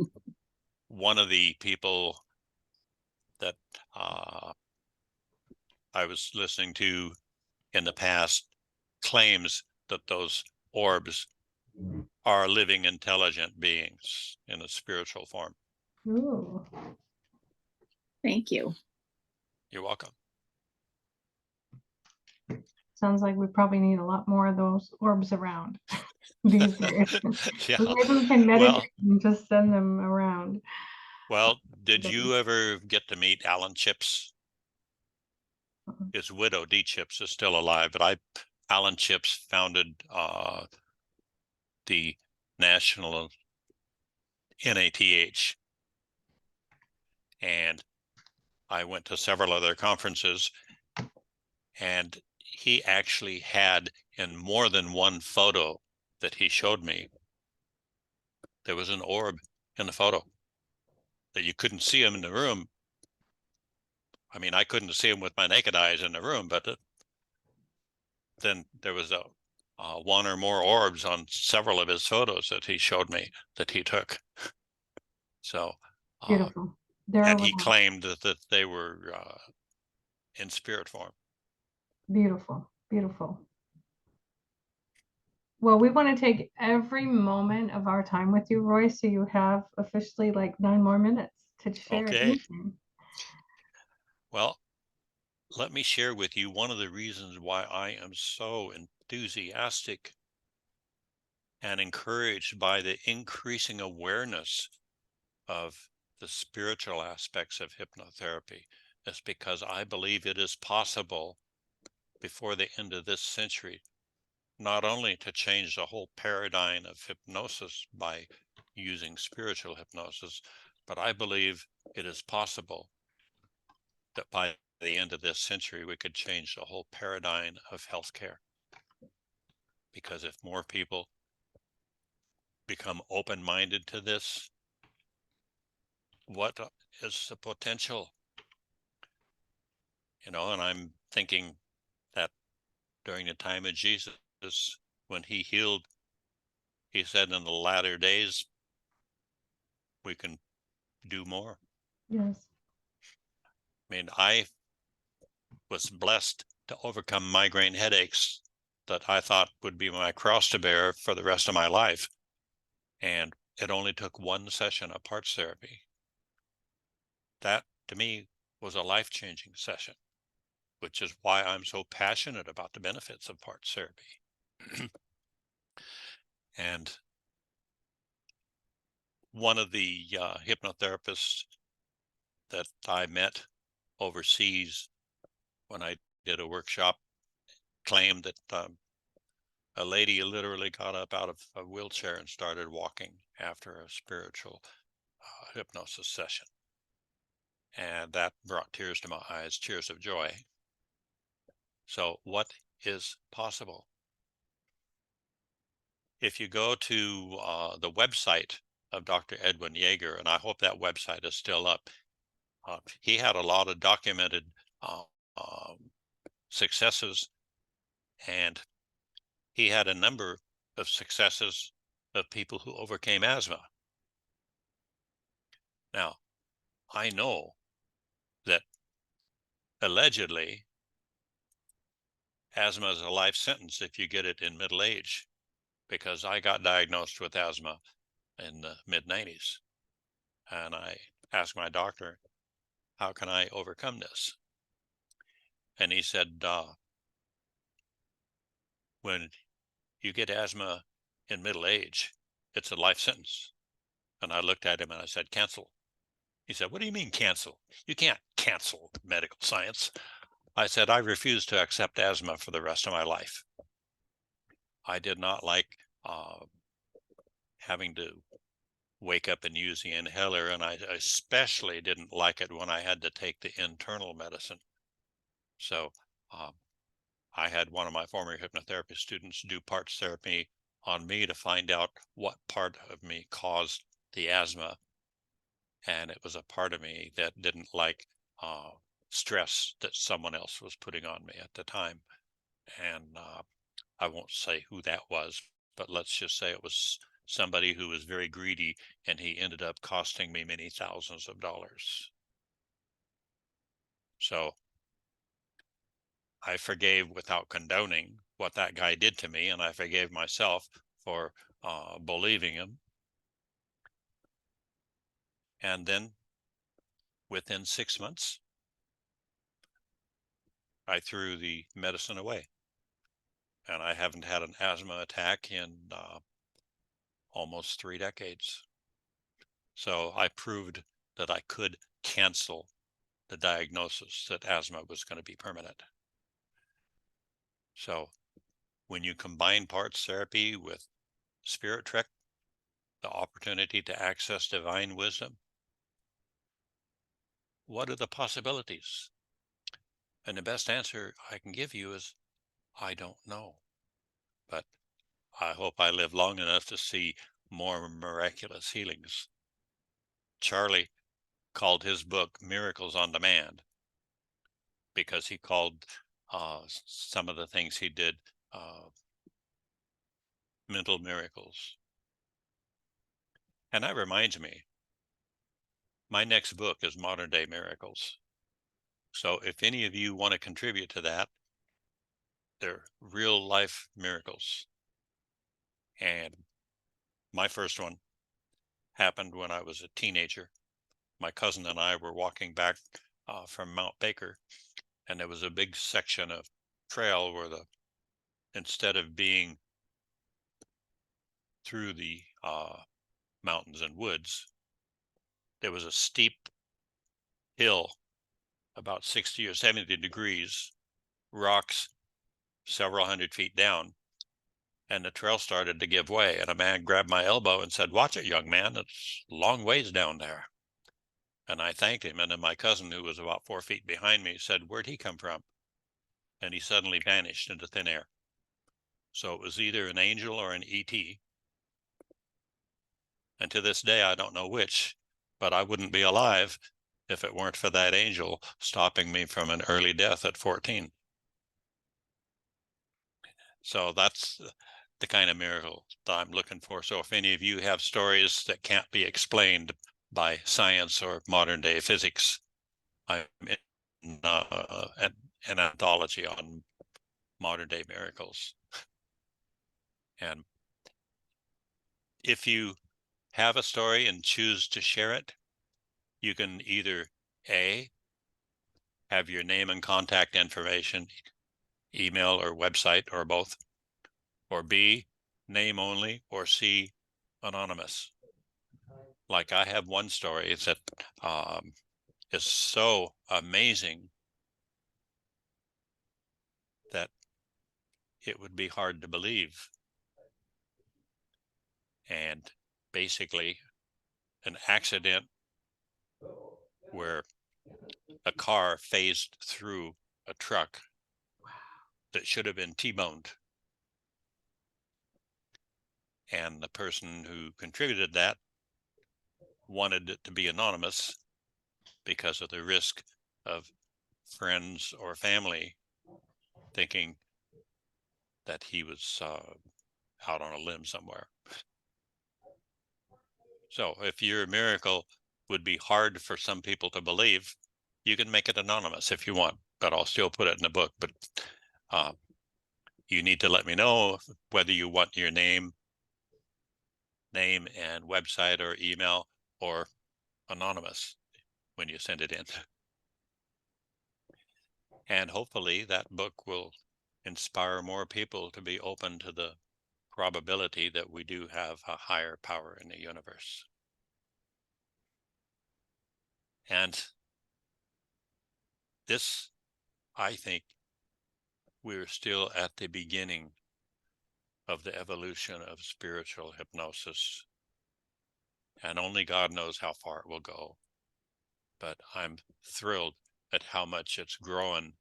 Speaker 2: one of the people that I was listening to in the past claims that those orbs are living intelligent beings in a spiritual form.
Speaker 1: Ooh.
Speaker 7: Thank you.
Speaker 2: You're welcome.
Speaker 1: Sounds like we probably need a lot more of those orbs around these days.
Speaker 2: Yeah.
Speaker 1: Maybe we can meditate
Speaker 2: Well,
Speaker 1: and just send them around.
Speaker 2: did you ever get to meet Alan Chips? His widow, Dee Chips, is still alive, but Alan Chips founded the National NATH, and I went to several other conferences, and he actually had in more than one photo that he showed me, there was an orb in the photo that you couldn't see him in the room. I mean, I couldn't see him with my naked eyes in the room, but then there was one or more orbs on several of his photos that he showed me that he took. So,
Speaker 1: Beautiful. They're
Speaker 2: and he
Speaker 1: around.
Speaker 2: claimed that they were in spirit form.
Speaker 1: Beautiful, beautiful. Well, we want to take every moment of our time with you, Roy, so you have officially like 9 more minutes to share
Speaker 2: Okay.
Speaker 1: anything.
Speaker 2: Well, let me share with you one of the reasons why I am so enthusiastic and encouraged by the increasing awareness of the spiritual aspects of hypnotherapy is because I believe it is possible before the end of this century, not only to change the whole paradigm of hypnosis by using spiritual hypnosis, but I believe it is possible that by the end of this century, we could change the whole paradigm of healthcare. Because if more people become open-minded to this, what is the potential? And I'm thinking that during the time of Jesus, when he healed, he said in the latter days, we can do more.
Speaker 1: Yes.
Speaker 2: I mean, I was blessed to overcome migraine headaches that I thought would be my cross to bear for the rest of my life. And it only took one session of parts therapy. That, to me, was a life-changing session, which is why I'm so passionate about the benefits of parts therapy. And one of the hypnotherapists that I met overseas when I did a workshop claimed that a lady literally got up out of a wheelchair and started walking after a spiritual hypnosis session. And that brought tears to my eyes, tears of joy. So what is possible? If you go to the website of Dr. Edwin Yeager, and I hope that website is still up, he had a lot of documented successes, and he had a number of successes of people who overcame asthma. Now, I know that allegedly asthma is a life sentence if you get it in middle age, because I got diagnosed with asthma in the mid-90s. And I asked my doctor, how can I overcome this? And he said, when you get asthma in middle age, it's a life sentence. And I looked at him and I said, cancel. He said, what do you mean cancel? You can't cancel medical science. I said, I refuse to accept asthma for the rest of my life. I did not like having to wake up and use the inhaler, and I especially didn't like it when I had to take the internal medicine. So I had one of my former hypnotherapy students do parts therapy on me to find out what part of me caused the asthma. And it was a part of me that didn't like stress that someone else was putting on me at the time. And I won't say who that was, but let's just say it was somebody who was very greedy, and he ended up costing me many thousands of dollars. So I forgave without condoning what that guy did to me, and I forgave myself for believing him. And then within 6 months, I threw the medicine away. And I haven't had an asthma attack in almost 3 decades. So I proved that I could cancel the diagnosis that asthma was going to be permanent. So when you combine parts therapy with spirit trick, the opportunity to access divine wisdom, what are the possibilities? And the best answer I can give you is, I don't know. But I hope I live long enough to see more miraculous healings. Charlie called his book Miracles on Demand because he called some of the things he did mental miracles. And that reminds me, my next book is Modern Day Miracles. So if any of you want to contribute to that, they're real life miracles. And my first one happened when I was a teenager. My cousin and I were walking back from Mount Baker, and there was a big section of trail where instead of being through the mountains and woods, there was a steep hill about 60 or 70 degrees, rocks several hundred feet down, and the trail started to give way, and a man grabbed my elbow and said, "Watch it, young man, it's a long ways down there." And I thanked him, and then my cousin, who was about 4 feet behind me, said, "Where'd he come from?" And he suddenly vanished into thin air. So it was either an angel or an ET. And to this day, I don't know which, but I wouldn't be alive if it weren't for that angel stopping me from an early death at 14. So that's the kind of miracle that I'm looking for. So if any of you have stories that can't be explained by science or modern day physics, I'm in an anthology on modern day miracles. And if you have a story and choose to share it, you can either A, have your name and contact information, email or website or both, or B, name only, or C, anonymous. Like I have one story that is so amazing that it would be hard to believe. And basically an accident where a car phased through a truck that should have been T-boned. And the person who contributed that wanted it to be anonymous because of the risk of friends or family thinking that he was out on a limb somewhere. So if your miracle would be hard for some people to believe, you can make it anonymous if you want, but I'll still put it in the book. But you need to let me know whether you want your name and website or email or anonymous when you send it in. And hopefully that book will inspire more people to be open to the probability that we do have a higher power in the universe. And this, I think, we're still at the beginning of the evolution of spiritual hypnosis. And only God knows how far it will go. But I'm thrilled at how much it's grown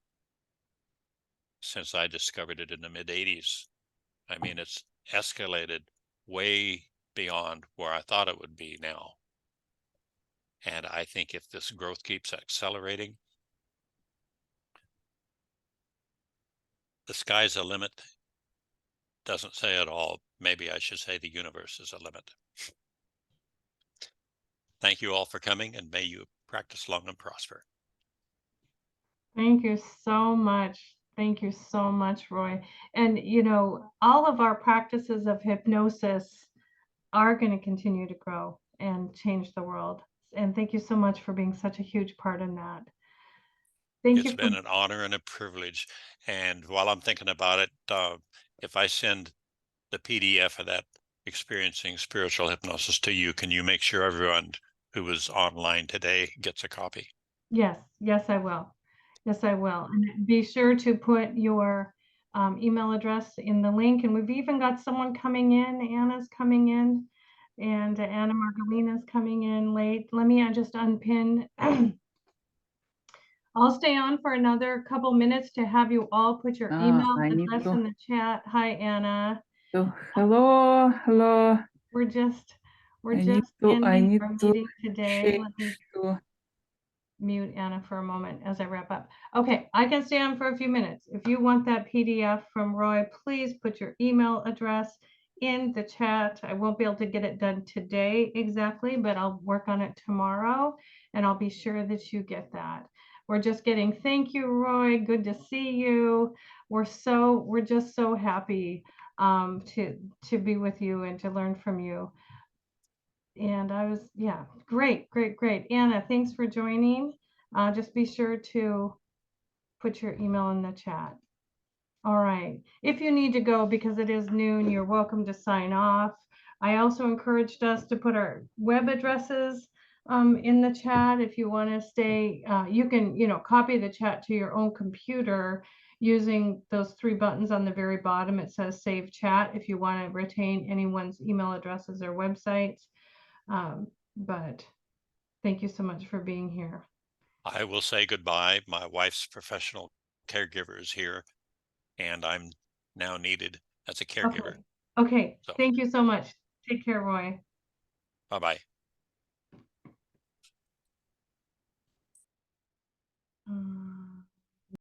Speaker 2: since I discovered it in the mid-80s. I mean, it's escalated way beyond where I thought it would be now. And I think if this growth keeps accelerating, the sky's a limit. Doesn't say it all. Maybe I should say the universe is a limit. Thank you all for coming, and may you practice long and prosper.
Speaker 1: Thank you so much. Thank you so much, Roy. And, you know, all of our practices of hypnosis are going to continue to grow and change the world. And thank you so much for being such a huge part in that. Thank you.
Speaker 2: It's been an honor and a privilege. And while I'm thinking about it, if I send the PDF of that Experiencing Spiritual Hypnosis to you, can you make sure everyone who was online today gets a copy?
Speaker 1: Yes, yes, I will. Yes, I will. And be sure to put your email address in the link. And we've even got someone coming in. Anna's coming in, and Anna Margalina's coming in late. Let me just unpin. I'll stay on for another couple minutes to have you all put your email address in the chat. Hi, Anna.
Speaker 8: Hello.
Speaker 1: We're just ending our meeting today. Let me mute Anna for a moment as I wrap up. Okay, I can stay on for a few minutes. If you want that PDF from Roy, please put your email address in the chat. I won't be able to get it done today exactly, but I'll work on it tomorrow, and I'll be sure that you get that. We're just getting, thank you, Roy. Good to see you. We're just so happy to be with you and to learn from you. And yeah, great. Anna, thanks for joining. Just be sure to put your email in the chat. All right. If you need to go because it is noon, you're welcome to sign off. I also encouraged us to put our web addresses in the chat. If you want to stay, you can, copy the chat to your own computer using those 3 buttons on the very bottom. It says Save Chat if you want to retain anyone's email addresses or websites. But thank you so much for being here.
Speaker 2: I will say goodbye. My wife's professional caregiver is here, and I'm now needed as a caregiver.
Speaker 1: Okay.
Speaker 2: So,
Speaker 1: Thank you so much. Take care, Roy.
Speaker 2: bye-bye.